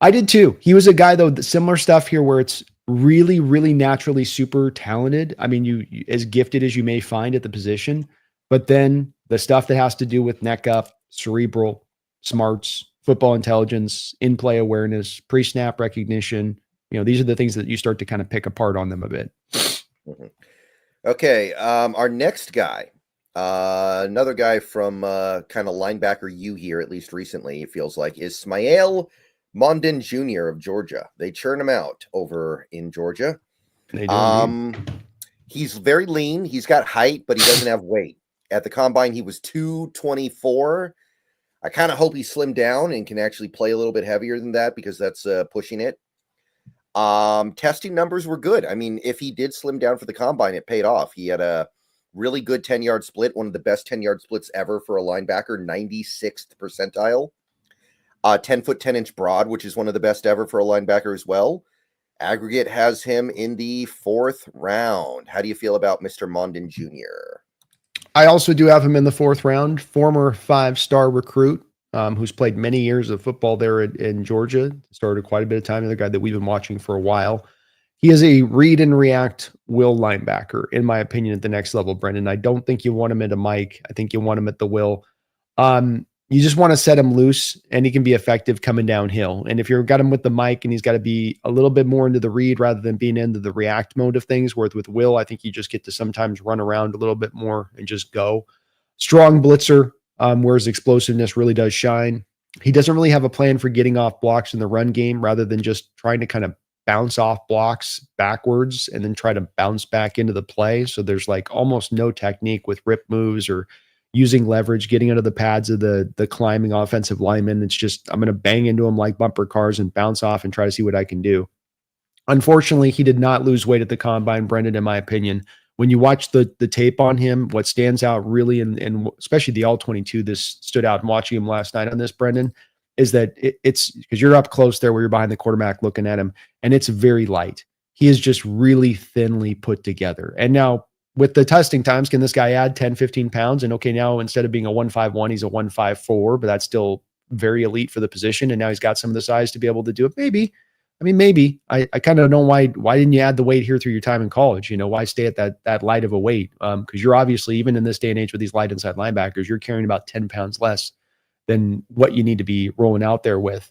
I did too. He was a guy though, similar stuff here where it's really, really naturally super talented. I mean, you as gifted as you may find at the position, but then the stuff that has to do with neck up, cerebral, smarts, football intelligence, in-play awareness, pre-snap recognition, these are the things that you start to kind of pick apart on them a bit. Mm-hmm. Okay. Our next guy, another guy from kind of linebacker U here, at least recently, it feels like, is Smael Mondin Jr. of Georgia. They churn him out over in Georgia. They do. He's very lean. He's got height, but he doesn't have weight. At the combine, he was 224. I kind of hope he slimmed down and can actually play a little bit heavier than that because that's pushing it. Testing numbers were good. I mean, if he did slim down for the combine, it paid off. He had a really good 10-yard split, one of the best 10-yard splits ever for a linebacker, 96th percentile. 10-foot, 10-inch broad, which is one of the best ever for a linebacker as well. Aggregate has him in the 4th round. How do you feel about Mr. Mondin Jr.? I also do have him in the 4th round. Former 5-star recruit who's played many years of football there in Georgia. Started quite a bit of time. Another guy that we've been watching for a while. He is a read and react will linebacker, in my opinion, at the next level, Brendan. I don't think you want him at a Mike. I think you want him at the will. You just want to set him loose and he can be effective coming downhill. And if you've got him with the mic and he's got to be a little bit more into the read rather than being into the react mode of things, where with Will, I think you just get to sometimes run around a little bit more and just go. Strong blitzer, where his explosiveness really does shine. He doesn't really have a plan for getting off blocks in the run game rather than just trying to kind of bounce off blocks backwards and then try to bounce back into the play. So there's like almost no technique with rip moves or using leverage, getting under the pads of the climbing offensive lineman. It's just, I'm going to bang into him like bumper cars and bounce off and try to see what I can do. Unfortunately, he did not lose weight at the combine, Brendan, in my opinion. When you watch the tape on him, what stands out really, and especially the All-22, this stood out in watching him last night on this, Brendan, is that it's because you're up close there where you're behind the quarterback looking at him, and it's very light. He is just really thinly put together. And now, with the testing times, can this guy add 10, 15 pounds? And okay, now instead of being a 151, he's a 154, but that's still very elite for the position. And now he's got some of the size to be able to do it. Maybe. I mean, maybe. I kind of know why didn't you add the weight here through your time in college? Why stay at that light of a weight? Because you're obviously, even in this day and age with these light inside linebackers, you're carrying about 10 pounds less than what you need to be rolling out there with.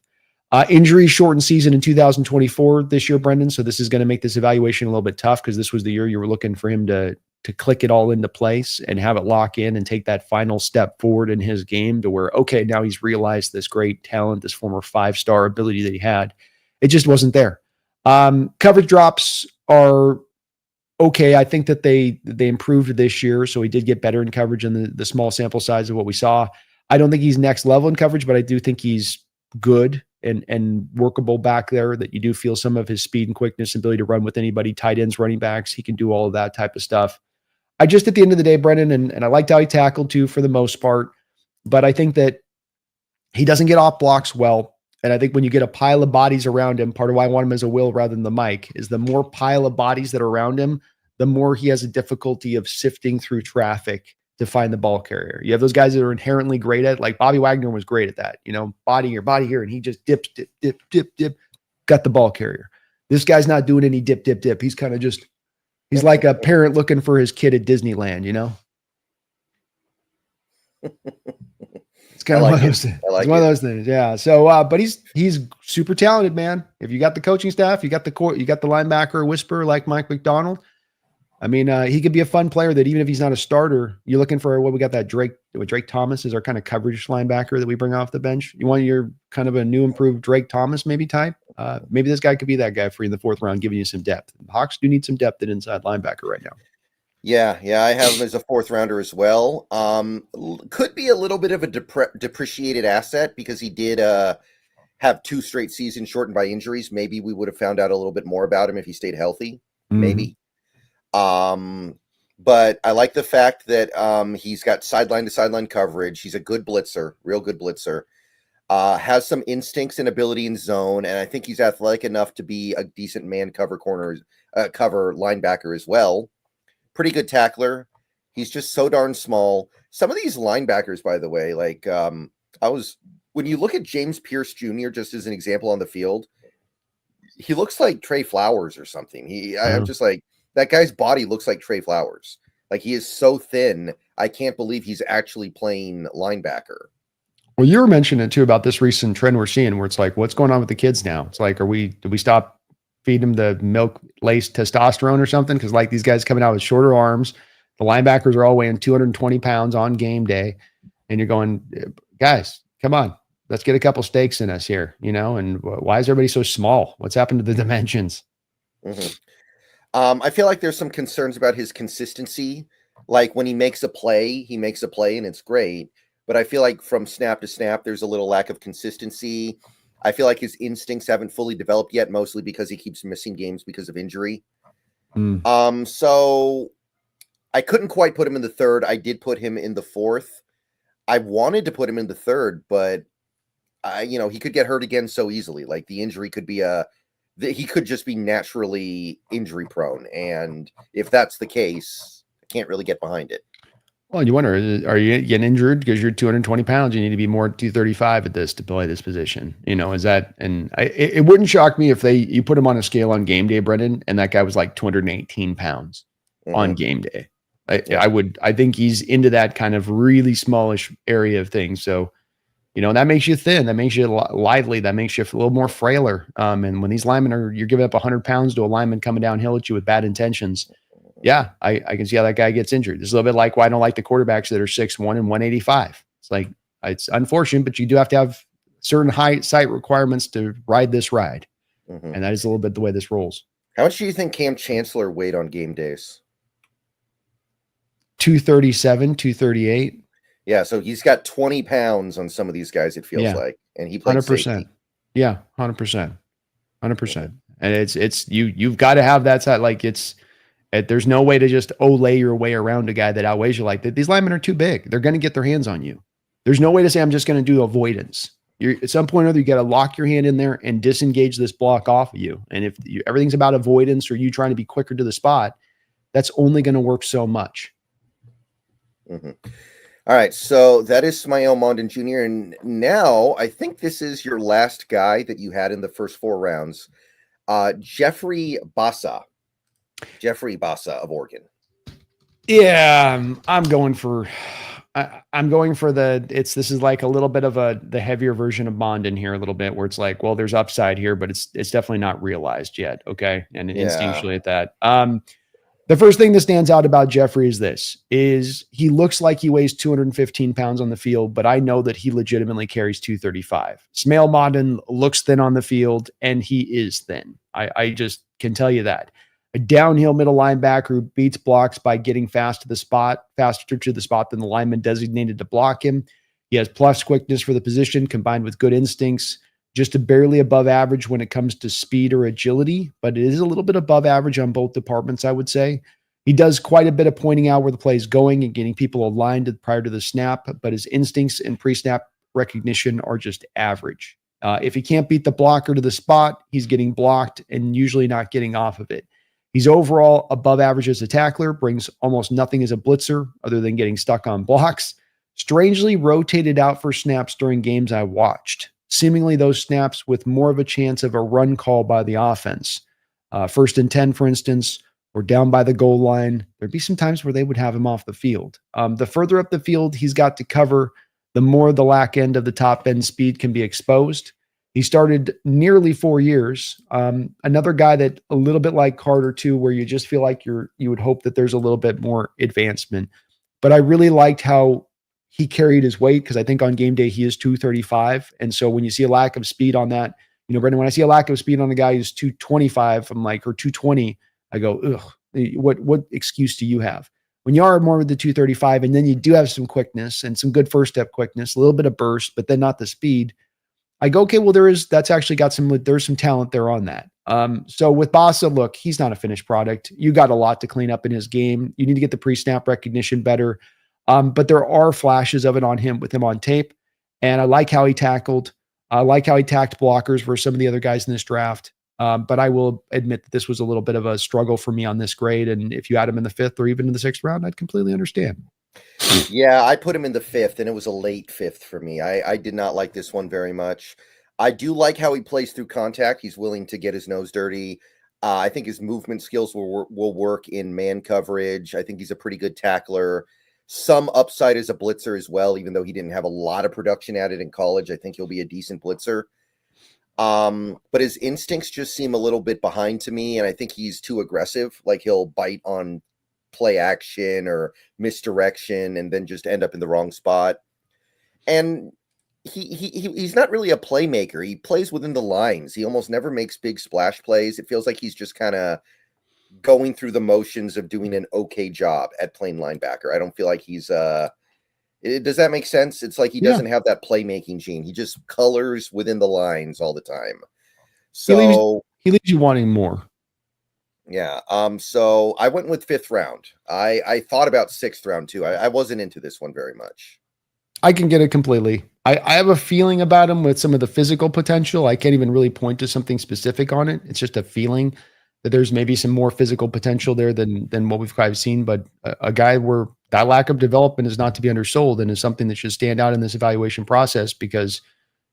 Injury shortened season in 2024 this year, Brendan. So this is going to make this evaluation a little bit tough because this was the year you were looking for him to click it all into place and have it lock in and take that final step forward in his game to where, okay, now he's realized this great talent, this former 5-star ability that he had. It just wasn't there. Coverage drops are okay. I think that they improved this year. So he did get better in coverage in the small sample size of what we saw. I don't think he's next level in coverage, but I do think he's good and workable back there, that you do feel some of his speed and quickness, ability to run with anybody, tight ends, running backs. He can do all of that type of stuff. I just, at the end of the day, Brendan, and I liked how he tackled too for the most part, but I think that he doesn't get off blocks well. And I think when you get a pile of bodies around him, part of why I want him as a will rather than the Mike is the more pile of bodies that are around him, the more he has a difficulty of sifting through traffic to find the ball carrier. You have those guys that are inherently great at, like Bobby Wagner was great at that, body here, and he just dips, dip, got the ball carrier. This guy's not doing any dip. He's kind of just, he's like a parent looking for his kid at Disneyland, It's kind I of one like of it. those things. I It's like one of it. those things. Yeah. So, but he's super talented, man. If you got the coaching staff, you got the court, you got the linebacker whisperer like Mike McDonald. I mean, he could be a fun player that even if he's not a starter, you're looking for what we got that Drake Thomas is our kind of coverage linebacker that we bring off the bench. You want your kind of a new improved Drake Thomas maybe type. Maybe this guy could be that guy for you in the fourth round, giving you some depth. The Hawks do need some depth at inside linebacker right now. Yeah, I have him as a fourth rounder as well. Could be a little bit of a depreciated asset because he did have 2 straight seasons shortened by injuries. Maybe we would have found out a little bit more about him if he stayed healthy. Maybe. But I like the fact that he's got sideline to sideline coverage. He's a good blitzer, real good blitzer. Has some instincts and ability in zone, and I think he's athletic enough to be a decent man cover cover linebacker as well. Pretty good tackler. He's just so darn small. Some of these linebackers, by the way, like when you look at James Pierce Jr. just as an example on the field, he looks like Trey Flowers or something. I'm just like, that guy's body looks like Trey Flowers. Like, he is so thin. I can't believe he's actually playing linebacker. Well, you were mentioning it too about this recent trend we're seeing where it's like, what's going on with the kids now? It's like, do we stop feeding them the milk-laced testosterone or something? Because like these guys coming out with shorter arms, the linebackers are all weighing 220 pounds on game day. And you're going, guys, come on, let's get a couple steaks in us here, and why is everybody so small? What's happened to the dimensions? I feel like there's some concerns about his consistency. Like when he makes a play and it's great. But I feel like from snap to snap, there's a little lack of consistency. I feel like his instincts haven't fully developed yet, mostly because he keeps missing games because of injury. So I couldn't quite put him in the third. I did put him in the fourth. I wanted to put him in the third, but he could get hurt again so easily. Like the injury could be he could just be naturally injury prone. And if that's the case, I can't really get behind it. Well, you wonder, are you getting injured because you're 220 pounds? You need to be more 235 at this to play this position. Is that, and it wouldn't shock me if you put him on a scale on game day, Brendan, and that guy was like 218 pounds on game day. I think he's into that kind of really smallish area of things. So, that makes you thin, that makes you lively, that makes you a little more frailer. And when these linemen you're giving up 100 pounds to a lineman coming downhill at you with bad intentions. Yeah, I can see how that guy gets injured. It's a little bit like why I don't like the quarterbacks that are 6'1" and 185. It's like, it's unfortunate, but you do have to have certain height requirements to ride this ride. And that is a little bit the way this rolls. How much do you think Cam Chancellor weighed on game days? 237, 238. Yeah, so he's got 20 pounds on some of these guys, it feels like. And he played 100%. Safety. Yeah, 100%. 100%. And it's you've got to have that side. Like there's no way to just lay your way around a guy that outweighs you like that. These linemen are too big. They're going to get their hands on you. There's no way to say, I'm just going to do avoidance. At some point or other, you got to lock your hand in there and disengage this block off of you. And if everything's about avoidance or you trying to be quicker to the spot, that's only going to work so much. All right. So that is Smael Mondon Jr. And now I think this is your last guy that you had in the first 4 rounds. Jeffrey Bassa of Oregon. Yeah, I'm going for this is like a little bit of the heavier version of Mondon here a little bit where it's like, well, there's upside here, but it's definitely not realized yet. Okay. And instinctually at that. The first thing that stands out about Jeffrey is he looks like he weighs 215 pounds on the field, but I know that he legitimately carries 235. Smael Mondon looks thin on the field, and he is thin. I just can tell you that. A downhill middle linebacker who beats blocks by getting faster to the spot than the lineman designated to block him. He has plus quickness for the position combined with good instincts. Just a barely above average when it comes to speed or agility, but it is a little bit above average on both departments, I would say. He does quite a bit of pointing out where the play is going and getting people aligned prior to the snap, but his instincts and pre-snap recognition are just average. If he can't beat the blocker to the spot, he's getting blocked and usually not getting off of it. He's overall above average as a tackler, brings almost nothing as a blitzer other than getting stuck on blocks. Strangely rotated out for snaps during games I watched. Seemingly those snaps with more of a chance of a run call by the offense. 1st and 10, for instance, or down by the goal line, there'd be some times where they would have him off the field. The further up the field he's got to cover, the more the lack end of the top end speed can be exposed. He started nearly 4 years. Another guy that a little bit like Carter too, where you just feel like you would hope that there's a little bit more advancement. But I really liked how he carried his weight, because I think on game day he is 235. And so when you see a lack of speed on that, Brendan, when I see a lack of speed on a guy who's 225, I'm like, or 220, I go, ugh, what excuse do you have? When you are more with the 235, and then you do have some quickness and some good first step quickness, a little bit of burst, but then not the speed, I go, okay, well, that's actually got there's some talent there on that. So with Bossa, look, he's not a finished product. You got a lot to clean up in his game. You need to get the pre-snap recognition better. But there are flashes of it with him on tape. And I like how he tackled. I like how he tacked blockers versus some of the other guys in this draft. But I will admit that this was a little bit of a struggle for me on this grade. And if you had him in the 5th or even in the 6th round, I'd completely understand. Yeah, I put him in the 5th, and it was a late 5th for me. I did not like this one very much. I do like how he plays through contact. He's willing to get his nose dirty. I think his movement skills will work in man coverage. I think he's a pretty good tackler. Some upside as a blitzer as well, even though he didn't have a lot of production at it in college. I think he'll be a decent blitzer. But his instincts just seem a little bit behind to me, and I think he's too aggressive. Like, he'll bite on play action or misdirection and then just end up in the wrong spot. And he's not really a playmaker. He plays within the lines. He almost never makes big splash plays. It feels like he's just kind of going through the motions of doing an okay job at playing linebacker. I don't feel like he's does that make sense? It's like he doesn't have that playmaking gene. He just colors within the lines all the time. So he leaves you wanting more. Yeah. So I went with 5th round. I thought about 6th round too. I wasn't into this one very much. I can get it completely. I have a feeling about him with some of the physical potential. I can't even really point to something specific on it. It's just a feeling that there's maybe some more physical potential there than what we've kind of seen. But a guy where that lack of development is not to be undersold and is something that should stand out in this evaluation process, because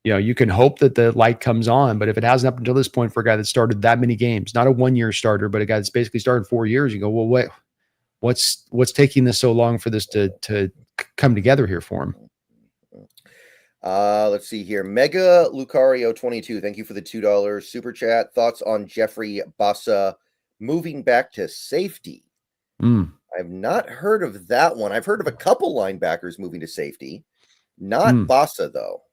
you can hope that the light comes on, but if it hasn't up until this point for a guy that started that many games, not a 1-year starter, but a guy that's basically started 4 years, you go, well, what's taking this so long for this to come together here for him? Let's see here. Mega Lucario 22. Thank you for the $2 super chat. Thoughts on Jeffrey Bossa moving back to safety? I've not heard of that one. I've heard of a couple linebackers moving to safety. Not Bossa, though.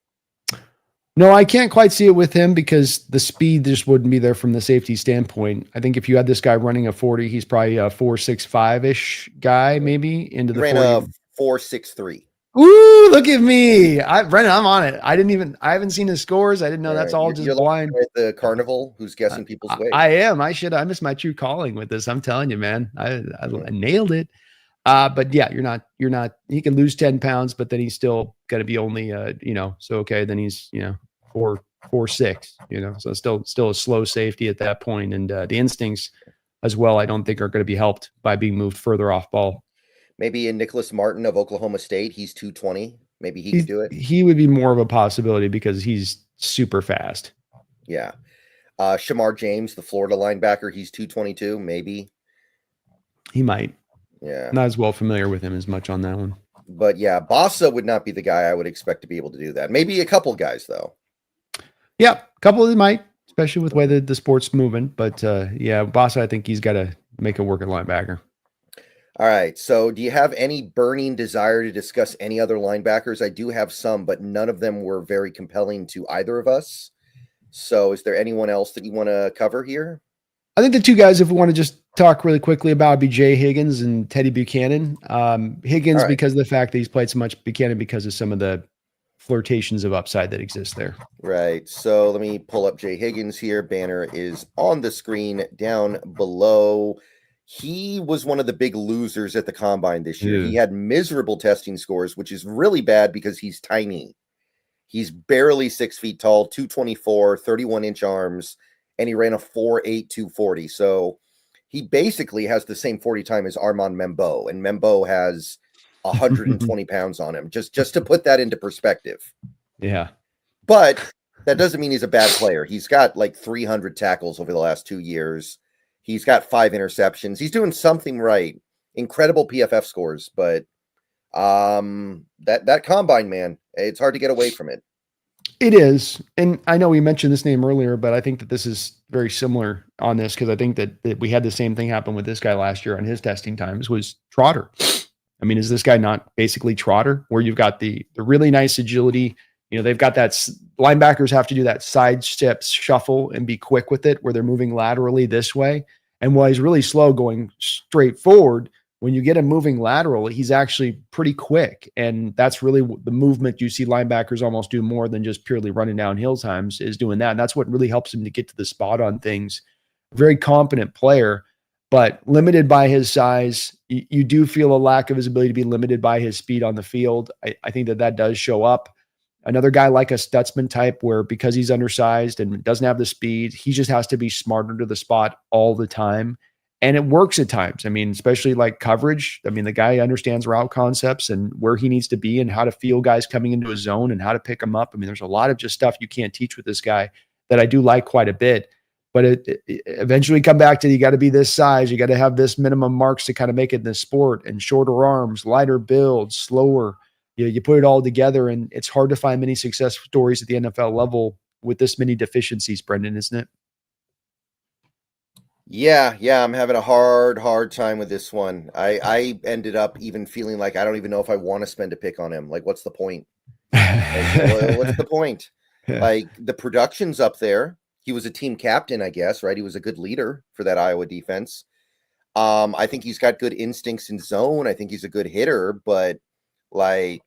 No, I can't quite see it with him because the speed just wouldn't be there from the safety standpoint. I think if you had this guy running a 40, he's probably a 4.65-ish guy, maybe into the 4.63. Ooh, look at me. Brendan, I'm on it. I haven't seen his scores. I didn't know. That's all just blind. Like the carnival who's guessing people's weight. I am. I missed my true calling with this. I'm telling you, man. I nailed it. But yeah, you're not, he can lose 10 pounds, but then he's still going to be only, so, okay. Then he's, 4.6, so still a slow safety at that point. And the instincts as well, I don't think are going to be helped by being moved further off ball. Maybe in Nicholas Martin of Oklahoma State, he's 220. Maybe he could do it. He would be more of a possibility because he's super fast. Yeah. Shamar James, the Florida linebacker, he's 222. Maybe he might. Yeah. Not as well familiar with him as much on that one. But yeah, Bossa would not be the guy I would expect to be able to do that. Maybe a couple guys, though. Yeah, a couple of them might, especially with the way the sport's moving. But yeah, Bossa, I think he's got to make it work at linebacker. All right. So do you have any burning desire to discuss any other linebackers? I do have some, but none of them were very compelling to either of us. So is there anyone else that you want to cover here? I think the two guys, if we want to just talk really quickly about, would be Jay Higgins and Teddy Buchanan. Higgins, because of the fact that he's played so much, Buchanan because of some of the flirtations of upside that exist there. Right. So let me pull up Jay Higgins here. Banner is on the screen down below. He was one of the big losers at the combine this year. He had miserable testing scores, which is really bad because he's tiny. He's barely 6 feet tall, 224, 31-inch arms, and he ran a 4.8 240. So he basically has the same 40 time as Armand Membo, and Membo has 120 pounds on him, just to put that into perspective. Yeah. But that doesn't mean he's a bad player. He's got like 300 tackles over the last 2 years. He's got 5 interceptions. He's doing something right. Incredible PFF scores, but that combine, man, it's hard to get away from it. It is. And I know we mentioned this name earlier, but I think that this is very similar on this because I think that we had the same thing happen with this guy last year on his testing times was Trotter. I mean, is this guy not basically Trotter where you've got the really nice agility? You know, they've got that linebackers have to do that side step shuffle and be quick with it where they're moving laterally this way. And while he's really slow going straight forward, when you get him moving lateral, he's actually pretty quick. And that's really the movement you see linebackers almost do more than just purely running downhill times is doing that. And that's what really helps him to get to the spot on things. Very competent player, but limited by his size. You do feel a lack of his ability to be limited by his speed on the field. I think that does show up. Another guy like a Stutzman type where because he's undersized and doesn't have the speed, he just has to be smarter to the spot all the time. And it works at times. I mean, especially like coverage. I mean, the guy understands route concepts and where he needs to be and how to feel guys coming into a zone and how to pick them up. I mean, there's a lot of just stuff you can't teach with this guy that I do like quite a bit. But it eventually come back to you got to be this size. You got to have this minimum marks to kind of make it in this sport and shorter arms, lighter build, slower. You put it all together, and it's hard to find many success stories at the NFL level with this many deficiencies, Brendan, isn't it? Yeah, I'm having a hard time with this one. I ended up even feeling like I don't even know if I want to spend a pick on him. Like, what's the point? What's the point? Yeah. Like, the production's up there. He was a team captain, I guess, right? He was a good leader for that Iowa defense. I think he's got good instincts in zone. I think he's a good hitter, but like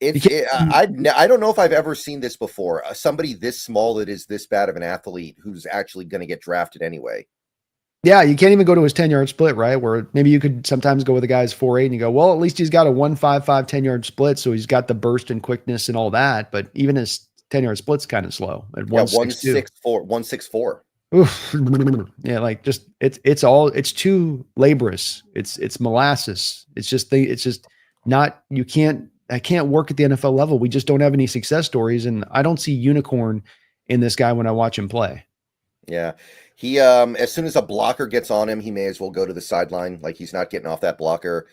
I don't know if I've ever seen this before. Somebody this small that is this bad of an athlete who's actually going to get drafted anyway. Yeah, you can't even go to his 10-yard split, right? Where maybe you could sometimes go with a guy's 4.8 and you go, well, at least he's got a 1.55 10-yard split, so he's got the burst and quickness and all that. But even his 10-yard split's kind of slow at 1.64. 1.64. Oof. Yeah, like just it's too laborious. It's molasses. It's just not. I can't work at the NFL level. We just don't have any success stories, and I don't see unicorn in this guy when I watch him play. Yeah, he as soon as a blocker gets on him, he may as well go to the sideline. Like he's not getting off that blocker.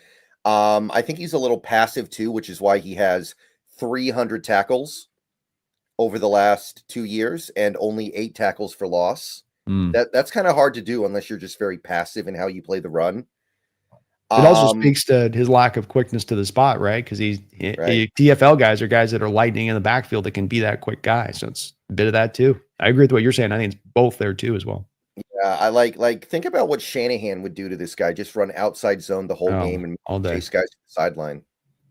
I think he's a little passive too, which is why he has 300 tackles over the last 2 years and only 8 tackles for loss. That's kind of hard to do unless you're just very passive in how you play the run. It also speaks to his lack of quickness to the spot, right? Because TFL guys are guys that are lightning in the backfield that can be that quick guy. So it's a bit of that too. I agree with what you're saying. I think it's both there too as well. Yeah, I like think about what Shanahan would do to this guy. Just run outside zone the whole game and all day. Chase guys to the sideline.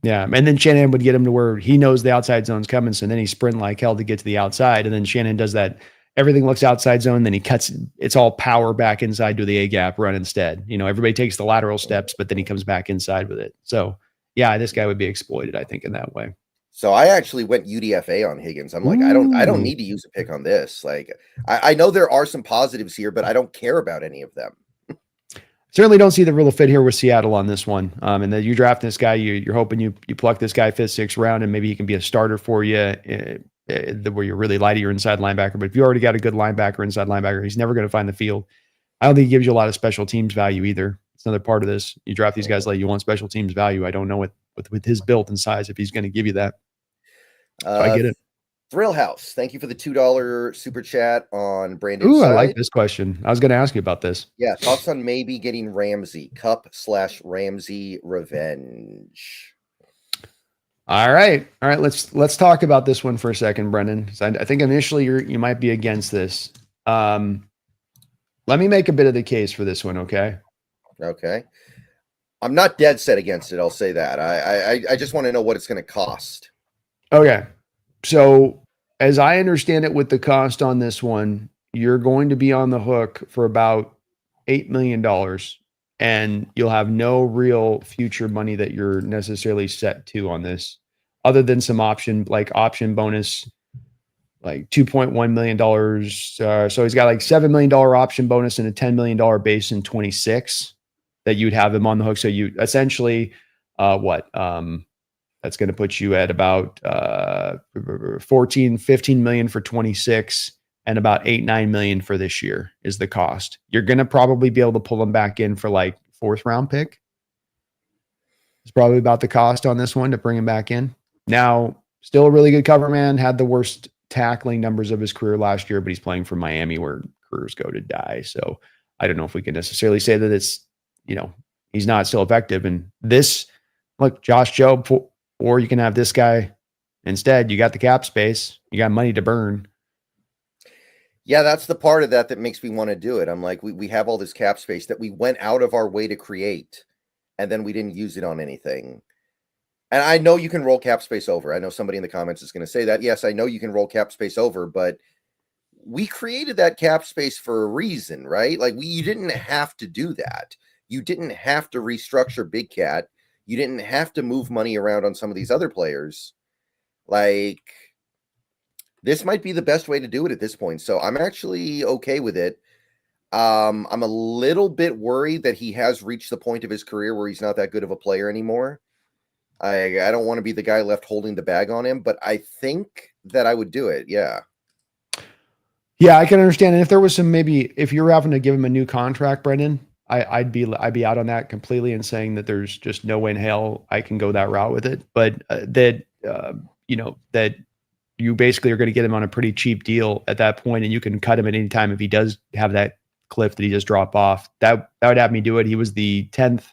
Yeah, and then Shanahan would get him to where he knows the outside zone's coming, so then he sprint like hell to get to the outside, and then Shanahan does that. Everything looks outside zone, then he cuts. It's all power back inside to the A gap run instead. You know, everybody takes the lateral steps, but then he comes back inside with it. So, yeah, this guy would be exploited, I think, in that way. So I actually went UDFA on Higgins. I'm like, I don't need to use a pick on this. Like, I know there are some positives here, but I don't care about any of them. Certainly don't see the real fit here with Seattle on this one. And then you draft this guy, you're hoping you pluck this guy 5th, 6th round, and maybe he can be a starter for you where you're really light at your inside linebacker. But if you already got a good linebacker, inside linebacker, he's never going to find the field. I don't think he gives you a lot of special teams value either. It's another part of this. You draft these guys like you want special teams value. I don't know with his build and size if he's going to give you that. So I get it. Thrill House, thank you for the $2 super chat on Brandon. Ooh, I like this question. I was going to ask you about this. Yeah, thoughts on maybe getting Ramsey, Cup/Ramsey revenge. All right. Let's talk about this one for a second, Brendan. I think initially you might be against this. Let me make a bit of the case for this one, okay? Okay. I'm not dead set against it. I'll say that. I just want to know what it's going to cost. Okay. So as I understand it with the cost on this one, you're going to be on the hook for about $8 million and you'll have no real future money that you're necessarily set to on this other than some option bonus, like $2.1 million. So he's got like $7 million option bonus and a $10 million base in 26 that you'd have him on the hook. So you essentially, that's going to put you at about 15 million for 26 and about 8-9 million for this year is the cost. You're going to probably be able to pull him back in for like 4th round pick. It's probably about the cost on this one to bring him back in. Now, still a really good cover man, had the worst tackling numbers of his career last year, but he's playing for Miami where careers go to die. So I don't know if we can necessarily say that it's, he's not still effective. And this, look, Josh Jobe, or you can have this guy instead. You got the cap space, you got money to burn. Yeah, that's the part of that makes me want to do it. I'm like, we have all this cap space that we went out of our way to create, and then we didn't use it on anything. And I know you can roll cap space over. I know somebody in the comments is going to say that. Yes, I know you can roll cap space over, but we created that cap space for a reason, right? Like you didn't have to do that. You didn't have to restructure Big Cat. You didn't have to move money around on some of these other players. Like, this might be the best way to do it at this point. So I'm actually okay with it. I'm a little bit worried that he has reached the point of his career where he's not that good of a player anymore. I don't want to be the guy left holding the bag on him, but I think that I would do it. Yeah. Yeah, I can understand. And if there was some, maybe if you're having to give him a new contract, Brendan, I'd be out on that completely and saying that there's just no way in hell I can go that route with it. But that you basically are going to get him on a pretty cheap deal at that point, and you can cut him at any time if he does have that cliff that he just drop off. That would have me do it. He was the 10th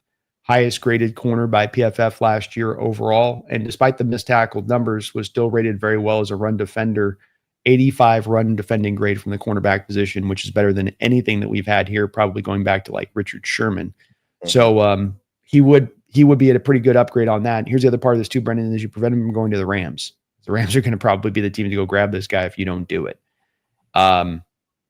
highest graded corner by PFF last year overall, and despite the missed tackled numbers, was still rated very well as a run defender. 85 run defending grade from the cornerback position, which is better than anything that we've had here, probably going back to like Richard Sherman. Mm-hmm. So he would be at a pretty good upgrade on that. Here's the other part of this too, Brendan, is you prevent him from going to the Rams. The Rams are going to probably be the team to go grab this guy if you don't do it.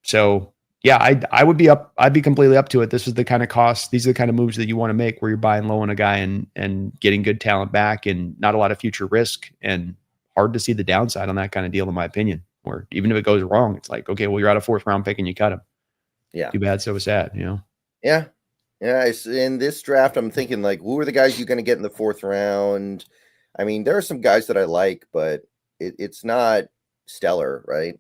So yeah, I'd be completely up to it. This is the kind of cost. These are the kind of moves that you want to make where you're buying low on a guy and getting good talent back and not a lot of future risk, and hard to see the downside on that kind of deal, in my opinion. Or even if it goes wrong, it's like, okay, well, you're out of 4th round pick and you cut him. Yeah. Too bad, so sad, Yeah. Yeah. In this draft, I'm thinking like, who are the guys you're going to get in the 4th round? I mean, there are some guys that I like, but it's not stellar, right?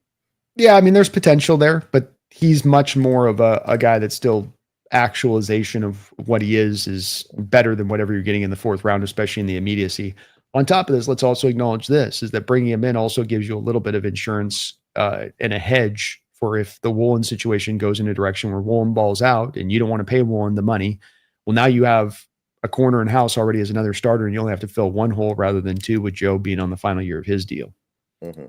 Yeah, I mean, there's potential there, but he's much more of a guy that's still actualization of what he is better than whatever you're getting in the 4th round, especially in the immediacy. On top of this, let's also acknowledge this, is that bringing him in also gives you a little bit of insurance and a hedge for if the Woolen situation goes in a direction where Woolen balls out and you don't want to pay Woolen the money. Well, now you have a corner in house already as another starter, and you only have to fill 1 hole rather than 2 with Joe being on the final year of his deal. Mm-hmm.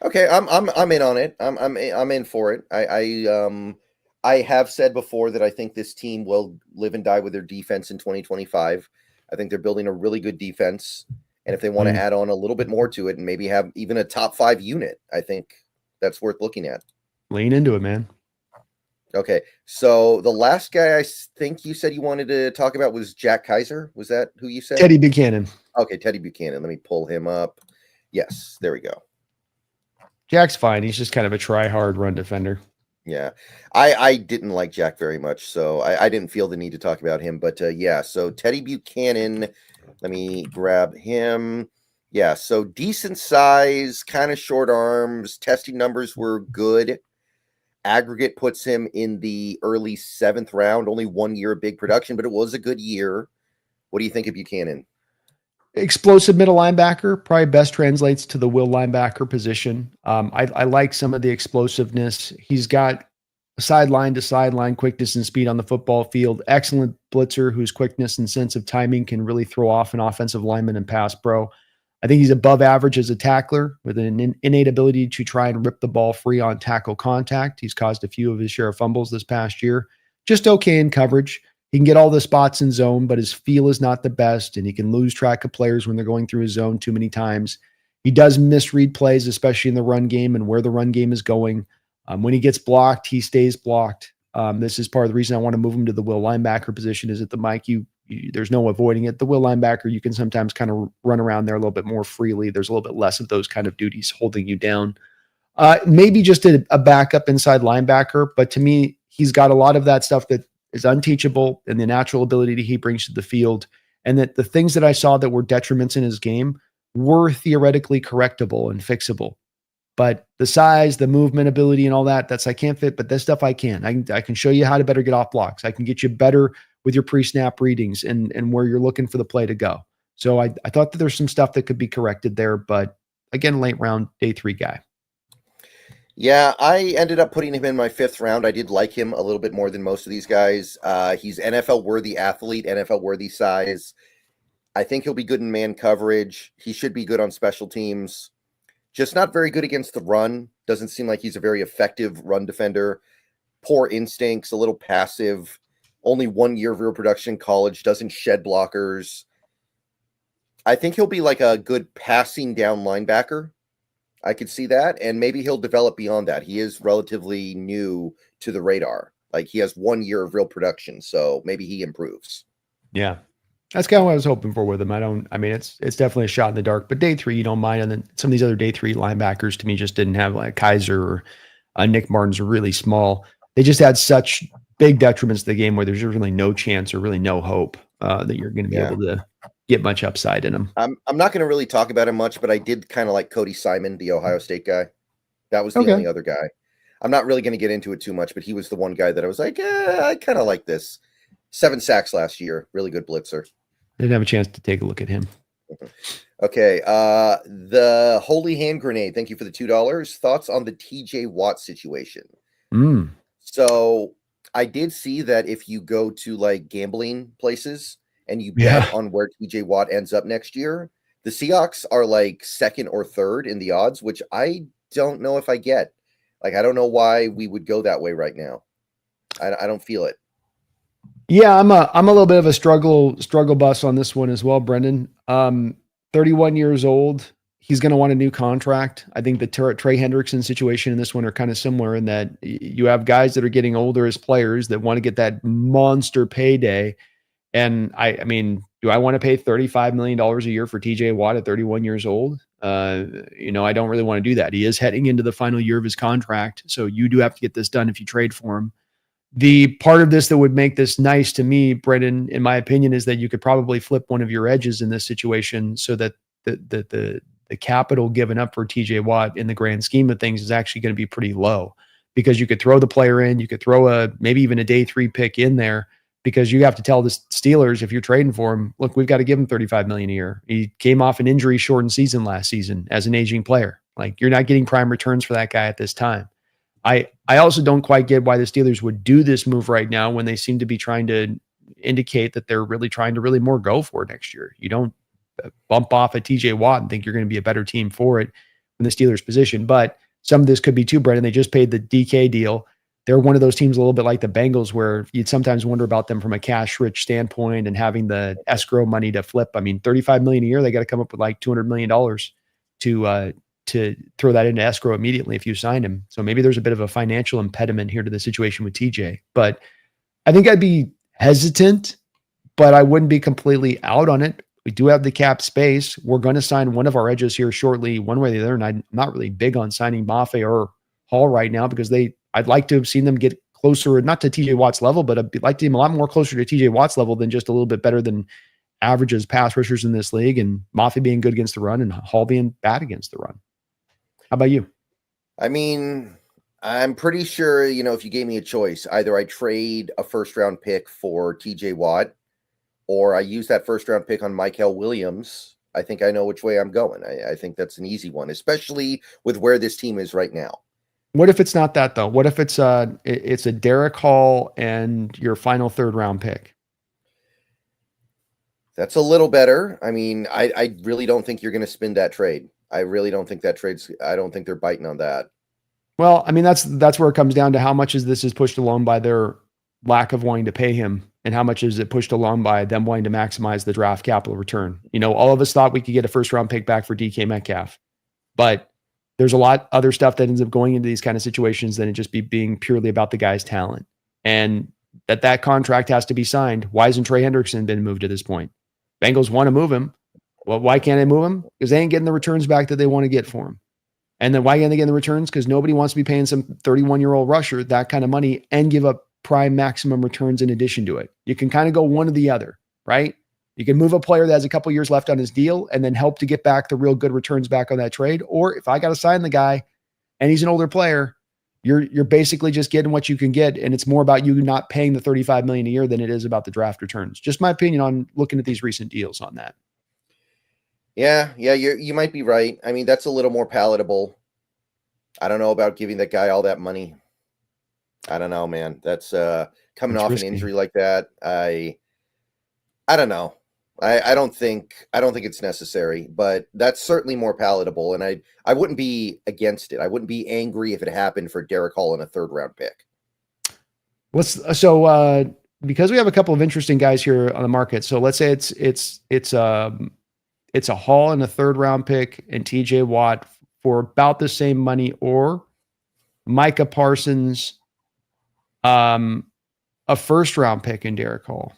Okay, I'm in on it. I'm in for it. I have said before that I think this team will live and die with their defense in 2025. I think they're building a really good defense, and if they want to add on a little bit more to it and maybe have even a top 5 unit, I think that's worth looking at. Lean into it, man. Okay, so the last guy I think you said you wanted to talk about was Jack Kaiser. Was that who you said? Teddy Buchanan. Okay, Teddy Buchanan. Let me pull him up. Yes, there we go. Jack's fine. He's just kind of a try-hard run defender. Yeah, I didn't like Jack very much, so I didn't feel the need to talk about him. But yeah, so Teddy Buchanan, let me grab him. Yeah, so decent size, kind of short arms. Testing numbers were good. Aggregate puts him in the early 7th round. Only 1 year of big production, but it was a good year. What do you think of Buchanan? Explosive middle linebacker, probably best translates to the will linebacker position. I like some of the explosiveness. He's got sideline to sideline quickness and speed on the football field. Excellent blitzer whose quickness and sense of timing can really throw off an offensive lineman and pass pro. I think he's above average as a tackler with an innate ability to try and rip the ball free on tackle contact. He's caused a few of his share of fumbles this past year. Just okay in coverage. He can get all the spots in zone, but his feel is not the best, and he can lose track of players when they're going through his zone too many times. He does misread plays, especially in the run game and where the run game is going. When he gets blocked, he stays blocked. This is part of the reason I want to move him to the will linebacker position is at the mic. There's no avoiding it. The will linebacker, you can sometimes kind of run around there a little bit more freely. There's a little bit less of those kind of duties holding you down. Maybe just a backup inside linebacker, but to me, he's got a lot of that stuff that is unteachable and the natural ability that he brings to the field, and that the things that I saw that were detriments in his game were theoretically correctable and fixable. But the size, the movement ability, and all that, I can't fit. But this stuff I can. I can show you how to better get off blocks. I can get you better with your pre-snap readings and where you're looking for the play to go. So I thought that there's some stuff that could be corrected there. But again, late round, day 3 guy. Yeah, I ended up putting him in my 5th round. I did like him a little bit more than most of these guys. He's NFL-worthy athlete, NFL-worthy size. I think he'll be good in man coverage. He should be good on special teams. Just not very good against the run. Doesn't seem like he's a very effective run defender. Poor instincts, a little passive. Only 1 year of real production in college. Doesn't shed blockers. I think he'll be like a good passing down linebacker. I could see that. And maybe he'll develop beyond that. He is relatively new to the radar. Like he has 1 year of real production. So maybe he improves. Yeah. That's kind of what I was hoping for with him. I mean, it's definitely a shot in the dark, but day 3, you don't mind. And then some of these other day 3 linebackers to me just didn't have, like Kaiser or Nick Martin's are really small. They just had such big detriments to the game where there's really no chance or really no hope that you're going to be able to get much upside in them. I'm not going to really talk about him much, but I did kind of like Cody Simon, the Ohio State guy. That was the only other guy. I'm not really going to get into it too much, but he was the one guy that I was like, I kind of like this. 7 sacks last year. Really good blitzer. Didn't have a chance to take a look at him. Okay. The Holy Hand Grenade. Thank you for the $2. Thoughts on the TJ Watt situation? So I did see that if you go to like gambling places and you bet on where TJ Watt ends up next year, the Seahawks are like 2nd or 3rd in the odds, which I don't know if I get. Like, I don't know why we would go that way right now. I don't feel it. Yeah, I'm a little bit of a struggle bus on this one as well, Brendan. 31 years old. He's going to want a new contract. I think the Trey Hendrickson situation in this one are kind of similar in that you have guys that are getting older as players that want to get that monster payday. And I mean, do I want to pay $35 million a year for TJ Watt at 31 years old? I don't really want to do that. He is heading into the final year of his contract. So you do have to get this done if you trade for him. The part of this that would make this nice to me, Brendan, in my opinion, is that you could probably flip one of your edges in this situation so that the capital given up for TJ Watt in the grand scheme of things is actually going to be pretty low, because you could throw the player in, you could throw maybe even a day 3 pick in there, because you have to tell the Steelers, if you're trading for him, look, we've got to give him $35 million a year. He came off an injury shortened season last season as an aging player. Like, you're not getting prime returns for that guy at this time. I also don't quite get why the Steelers would do this move right now when they seem to be trying to indicate that they're really trying to really more go for it next year. You don't bump off a TJ Watt and think you're going to be a better team for it in the Steelers position. But some of this could be too, Brendan. They just paid the DK deal. They're one of those teams a little bit like the Bengals, where you'd sometimes wonder about them from a cash-rich standpoint and having the escrow money to flip. I mean, $35 million a year, they got to come up with like $200 million to throw that into escrow immediately if you sign him. So maybe there's a bit of a financial impediment here to the situation with TJ. But I think I'd be hesitant, but I wouldn't be completely out on it. We do have the cap space. We're going to sign one of our edges here shortly, one way or the other. And I'm not really big on signing Mafe or Hall right now, because I'd like to have seen them get closer, not to TJ Watt's level, but I'd like to see them a lot more closer to TJ Watt's level than just a little bit better than averages pass rushers in this league, and Mafe being good against the run and Hall being bad against the run. How about you? I mean, I'm pretty sure, if you gave me a choice, either I trade a 1st round pick for TJ Watt, or I use that 1st round pick on Mykel Williams. I think I know which way I'm going. I think that's an easy one, especially with where this team is right now. What if it's not that, though? What if it's a Derek Hall and your final 3rd round pick? That's a little better. I mean, I really don't think you're going to spin that trade. I really don't think that trade's. I don't think they're biting on that. Well, I mean, that's where it comes down to how much is pushed along by their lack of wanting to pay him, and how much is it pushed along by them wanting to maximize the draft capital return. All of us thought we could get a 1st round pick back for DK Metcalf, but there's a lot other stuff that ends up going into these kind of situations than it just being purely about the guy's talent, and that contract has to be signed. Why hasn't Trey Hendrickson been moved to this point? Bengals want to move him. Well, why can't they move him? Because they ain't getting the returns back that they want to get for him. And then why can't they get the returns? Because nobody wants to be paying some 31-year-old rusher that kind of money and give up prime maximum returns in addition to it. You can kind of go one or the other, right? You can move a player that has a couple years left on his deal and then help to get back the real good returns back on that trade. Or if I got to sign the guy, and he's an older player, you're basically just getting what you can get, and it's more about you not paying the $35 million a year than it is about the draft returns. Just my opinion on looking at these recent deals on that. Yeah, you might be right. I mean, that's a little more palatable. I don't know about giving that guy all that money. I don't know, man. That's coming off risky. an injury like that. I don't know. I don't think it's necessary, but that's certainly more palatable. And I wouldn't be against it. I wouldn't be angry if it happened for Derek Hall in a 3rd round pick. Because we have a couple of interesting guys here on the market. So let's say it's a Hall and a 3rd round pick and TJ Watt for about the same money, or Micah Parsons, a 1st round pick in Derek Hall.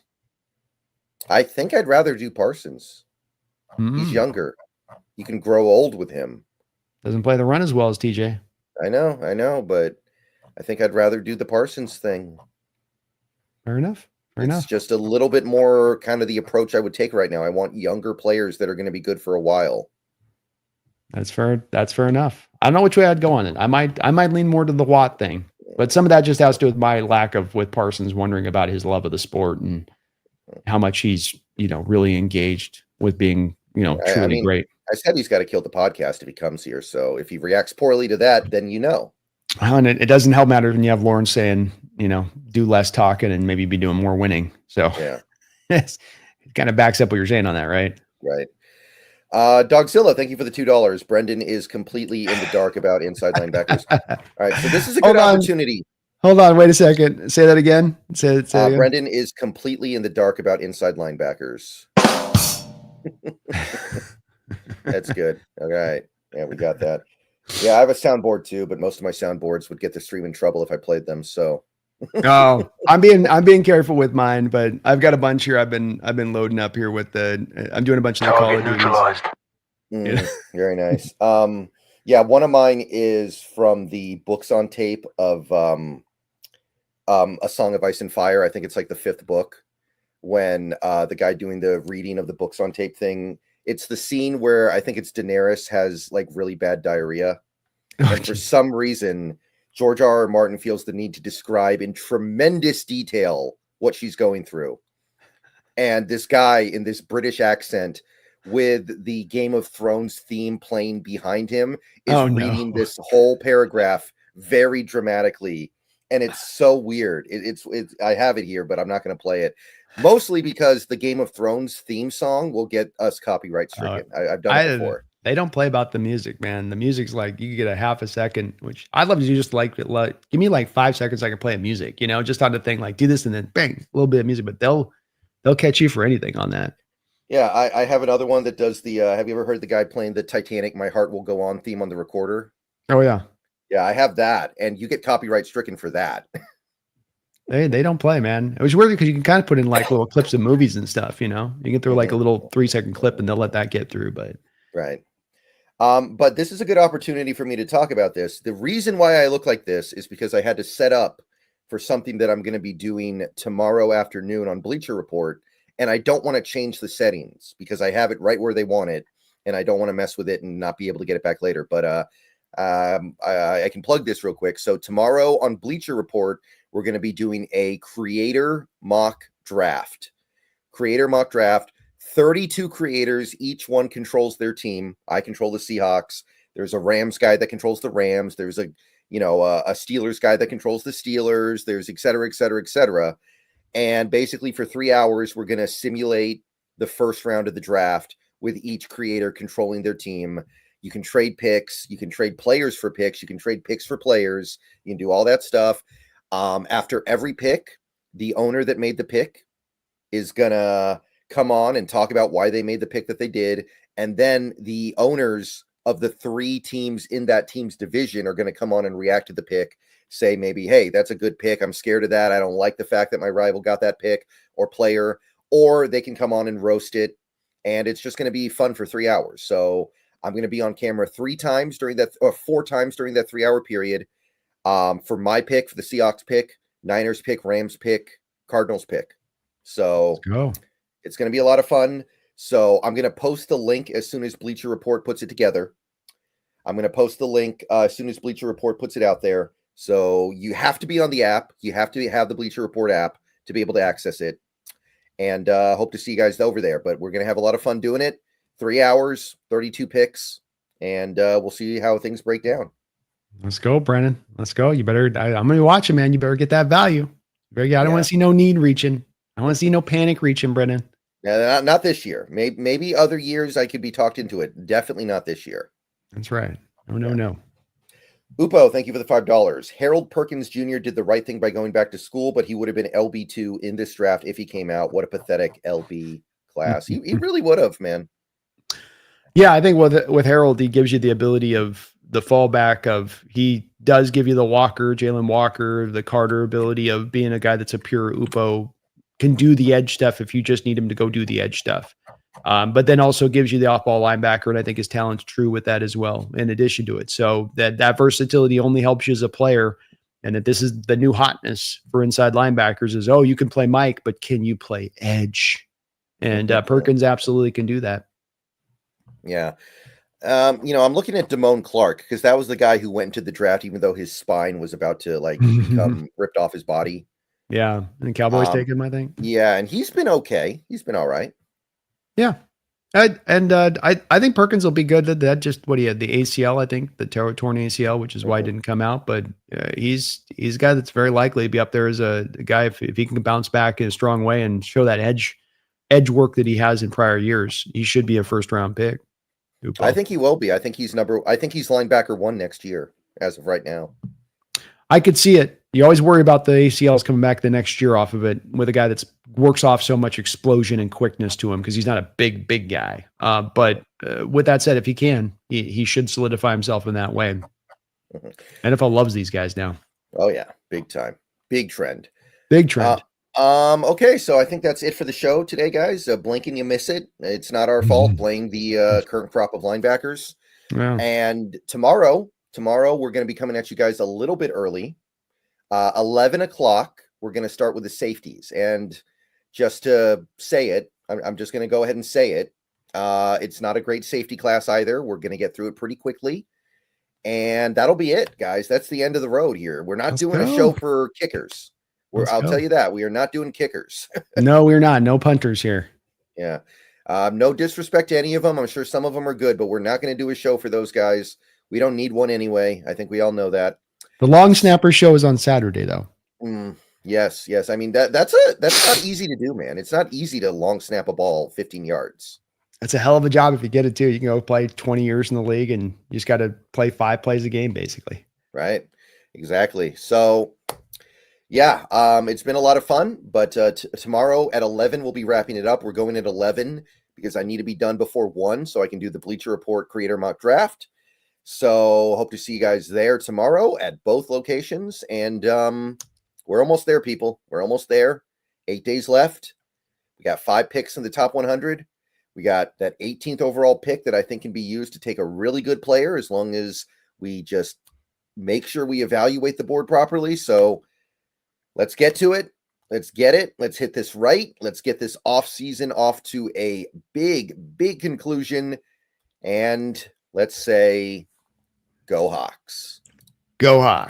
I think I'd rather do Parsons. He's younger. You can grow old with him. Doesn't play the run as well as TJ. I know, but I think I'd rather do the Parsons thing. Fair enough. It's just a little bit more kind of the approach I would take right now. I want younger players that are going to be good for a while. That's fair. That's fair enough. I don't know which way I'd go on it. I might lean more to the Watt thing, but some of that just has to do with my lack of with Parsons wondering about his love of the sport and how much he's, really engaged with being, truly great. I said he's got to kill the podcast if he comes here. So if he reacts poorly to that, then And it doesn't help matter when you have Lauren saying, do less talking and maybe be doing more winning. So yeah, it kind of backs up what you're saying on that, right? Right. Dogzilla, thank you for the $2. Brendan is completely in the dark about inside linebackers. All right, so this is a good opportunity. Hold on, wait a second. Say that again. Say it again. Brendan is completely in the dark about inside linebackers. That's good. All right. Yeah, we got that. Yeah, I have a soundboard too, but most of my soundboards would get the stream in trouble if I played them. So oh, I'm being careful with mine, but I've got a bunch here. I've been loading up here with I'm doing a bunch of the Call of Duty. Very nice. Yeah, one of mine is from the Books on Tape of A Song of Ice and Fire. I think it's like the 5th book when the guy doing the reading of the Books on Tape thing. It's the scene where I think it's Daenerys has like really bad diarrhea. And for some reason, George R.R. Martin feels the need to describe in tremendous detail what she's going through. And this guy in this British accent with the Game of Thrones theme playing behind him is reading this whole paragraph very dramatically. And it's so weird. It's I have it here, but I'm not going to play it. Mostly because the Game of Thrones theme song will get us copyright stricken. I've done it before. They don't play about the music, man. The music's like you get a half a second, which I'd love to do. Just like give me like 5 seconds, I can play music. Just on the thing, like do this and then bang, a little bit of music. But they'll catch you for anything on that. Yeah, I have another one that does the. Have you ever heard the guy playing the Titanic "My Heart Will Go On" theme on the recorder? Oh yeah, yeah, I have that, and you get copyright stricken for that. They don't play, man. It was weird because you can kind of put in like little clips of movies and stuff. You can throw like a little 3-second clip, and they'll let that get through. But right. But this is a good opportunity for me to talk about this. The reason why I look like this is because I had to set up for something that I'm going to be doing tomorrow afternoon on Bleacher Report. And I don't want to change the settings because I have it right where they want it. And I don't want to mess with it and not be able to get it back later. But I can plug this real quick. So tomorrow on Bleacher Report, we're going to be doing a creator mock draft. 32 creators, each one controls their team. I control the Seahawks. There's a Rams guy that controls the Rams. There's a Steelers guy that controls the Steelers. There's et cetera, et cetera, et cetera. And basically for 3 hours, we're going to simulate the first round of the draft with each creator controlling their team. You can trade picks. You can trade players for picks. You can trade picks for players. You can do all that stuff. After every pick, the owner that made the pick is going to come on and talk about why they made the pick that they did. And then the owners of the 3 teams in that team's division are going to come on and react to the pick, say maybe, hey, that's a good pick. I'm scared of that. I don't like the fact that my rival got that pick or player, or they can come on and roast it. And it's just going to be fun for 3 hours. So I'm going to be on camera 4 times during that 3-hour period for my pick, for the Seahawks pick, Niners pick, Rams pick, Cardinals pick. So it's going to be a lot of fun. So I'm going to post the link as soon as Bleacher Report puts it together. I'm going to post the link as soon as Bleacher Report puts it out there. So you have to be on the app. You have to have the Bleacher Report app to be able to access it. And hope to see you guys over there. But we're going to have a lot of fun doing it. 3 hours, 32 picks. And we'll see how things break down. Let's go, Brennan. Let's go. You better, I'm going to be watching, man. You better get that value. I don't want to see no need reaching. I want to see no panic reaching, Brennan. Yeah, not this year. Maybe other years I could be talked into it. Definitely not this year. That's right. No. Upo, thank you for the $5. Harold Perkins Jr. did the right thing by going back to school, but he would have been LB2 in this draft if he came out. What a pathetic LB class. He really would have, man. Yeah, I think with Harold, he gives you the ability of the fallback of he does give you the Jalen Walker, the Carter ability of being a guy that's a pure Upo, can do the edge stuff if you just need him to go do the edge stuff. But then also gives you the off-ball linebacker, and I think his talent's true with that as well, in addition to it. So that versatility only helps you as a player, and that this is the new hotness for inside linebackers is, you can play Mike, but can you play edge? And Perkins absolutely can do that. Yeah. I'm looking at Damone Clark because that was the guy who went into the draft, even though his spine was about to become ripped off his body. Yeah. And Cowboys take him, I think. Yeah. And he's been okay. He's been all right. Yeah. I think Perkins will be good at that. Just what he had, the ACL, I think, the torn ACL, which is why he didn't come out. But he's a guy that's very likely to be up there as a guy if he can bounce back in a strong way and show that edge work that he has in prior years. He should be a first round pick. Upo. I think he will be. I think he's linebacker 1 next year as of right now. I could see it. You always worry about the ACLs coming back the next year off of it with a guy that's works off so much explosion and quickness to him because he's not a big guy. But with that said, if he can, he should solidify himself in that way. NFL loves these guys now. Oh yeah, big time, big trend. Okay, so I think that's it for the show today, guys. Blink and you miss it. It's not our fault playing the current crop of linebackers. Yeah. And tomorrow we're going to be coming at you guys a little bit early. 11 o'clock, we're going to start with the safeties. And just to say it, I'm just going to go ahead and say it. It's not a great safety class either. We're going to get through it pretty quickly. And that'll be it, guys. That's the end of the road here. We're not doing a show for kickers. I'll tell you that. We are not doing kickers. No, we're not. No punters here. Yeah. No disrespect to any of them. I'm sure some of them are good, but we're not going to do a show for those guys. We don't need one anyway. I think we all know that. The long snapper show is on Saturday, though. Yes. I mean, that's not easy to do, man. It's not easy to long snap a ball 15 yards. It's a hell of a job if you get it too. You can go play 20 years in the league and you just got to play 5 plays a game, basically. Right. Exactly. So, yeah, it's been a lot of fun, but tomorrow at 11, we'll be wrapping it up. We're going at 11 because I need to be done before 1 so I can do the Bleacher Report Creator Mock Draft. So hope to see you guys there tomorrow at both locations. And we're almost there, people. We're almost there. 8 days left. We got 5 picks in the top 100. We got that 18th overall pick that I think can be used to take a really good player as long as we just make sure we evaluate the board properly. So let's get to it. Let's get it. Let's hit this right. Let's get this off season off to a big conclusion. And let's say, go Hawks. Go Hawks.